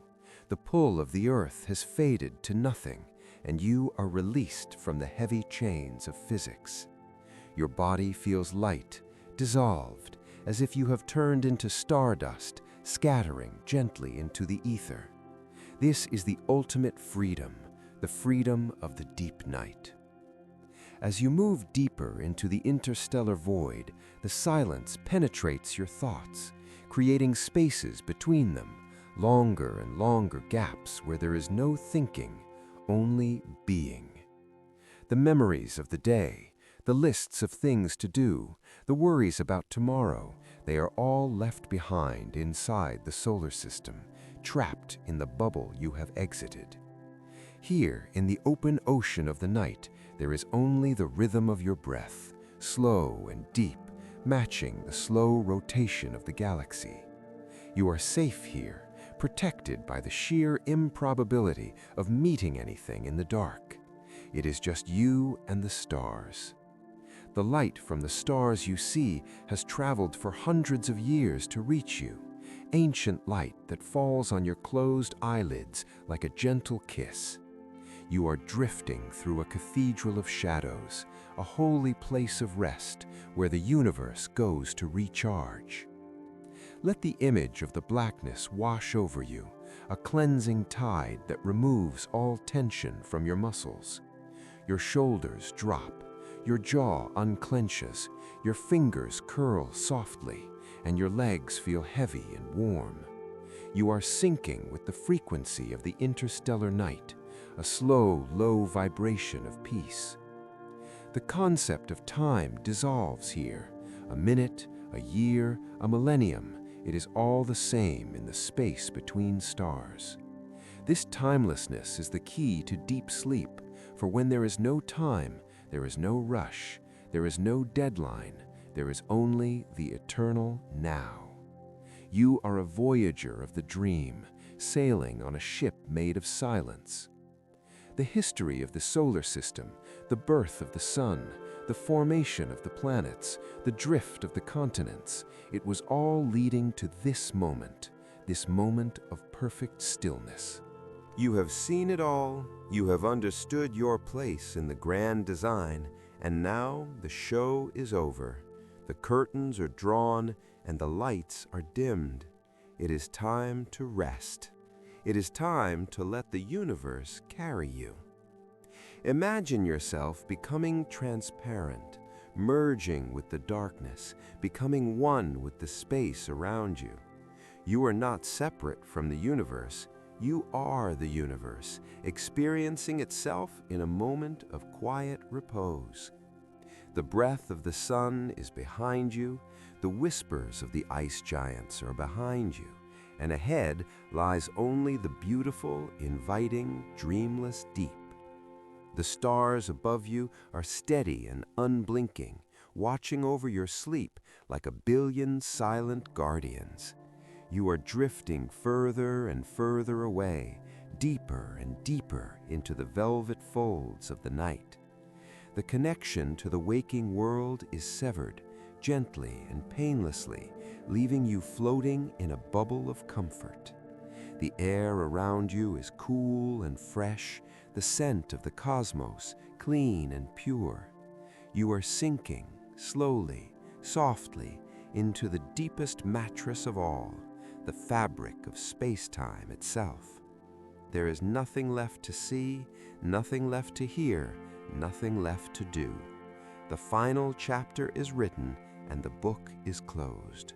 The pull of the earth has faded to nothing, and you are released from the heavy chains of physics. Your body feels light, dissolved, as if you have turned into stardust, scattering gently into the ether. This is the ultimate freedom, the freedom of the deep night. As you move deeper into the interstellar void, the silence penetrates your thoughts, creating spaces between them, longer and longer gaps where there is no thinking, only being. The memories of the day, the lists of things to do, the worries about tomorrow, they are all left behind inside the solar system, trapped in the bubble you have exited. Here, in the open ocean of the night, there is only the rhythm of your breath, slow and deep, matching the slow rotation of the galaxy. You are safe here, protected by the sheer improbability of meeting anything in the dark. It is just you and the stars. The light from the stars you see has traveled for hundreds of years to reach you, ancient light that falls on your closed eyelids like a gentle kiss. You are drifting through a cathedral of shadows, a holy place of rest where the universe goes to recharge. Let the image of the blackness wash over you, a cleansing tide that removes all tension from your muscles. Your shoulders drop, your jaw unclenches, your fingers curl softly, and your legs feel heavy and warm. You are sinking with the frequency of the interstellar night, a slow, low vibration of peace. The concept of time dissolves here. A minute, a year, a millennium, it is all the same in the space between stars. This timelessness is the key to deep sleep, for when there is no time, there is no rush, there is no deadline, there is only the eternal now. You are a voyager of the dream, sailing on a ship made of silence. The history of the solar system, the birth of the sun, the formation of the planets, the drift of the continents, it was all leading to this moment of perfect stillness. You have seen it all, you have understood your place in the grand design, and now the show is over. The curtains are drawn and the lights are dimmed. It is time to rest. It is time to let the universe carry you. Imagine yourself becoming transparent, merging with the darkness, becoming one with the space around you. You are not separate from the universe. You are the universe, experiencing itself in a moment of quiet repose. The breath of the sun is behind you, the whispers of the ice giants are behind you, and ahead lies only the beautiful, inviting, dreamless deep. The stars above you are steady and unblinking, watching over your sleep like a billion silent guardians. You are drifting further and further away, deeper and deeper into the velvet folds of the night. The connection to the waking world is severed, gently and painlessly, leaving you floating in a bubble of comfort. The air around you is cool and fresh, the scent of the cosmos, clean and pure. You are sinking, slowly, softly, into the deepest mattress of all, the fabric of space-time itself. There is nothing left to see, nothing left to hear, nothing left to do. The final chapter is written and the book is closed.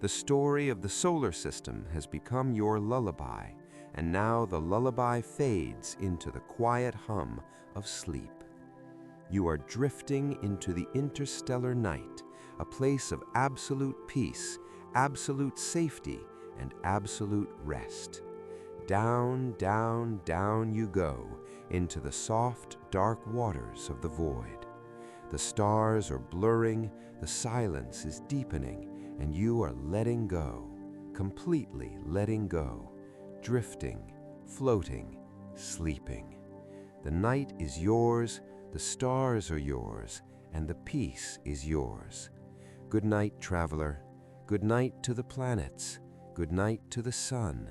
The story of the solar system has become your lullaby, and now the lullaby fades into the quiet hum of sleep. You are drifting into the interstellar night, a place of absolute peace, absolute safety, and absolute rest. Down, down, down you go into the soft, dark waters of the void. The stars are blurring, the silence is deepening, and you are letting go, completely letting go, drifting, floating, sleeping. The night is yours, the stars are yours, and the peace is yours. Good night, traveler. Good night to the planets. Good night to the sun.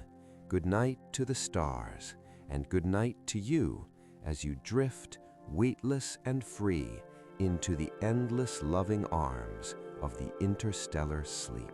Good night to the stars. And good night to you as you drift, weightless and free, into the endless loving arms of the interstellar sleep.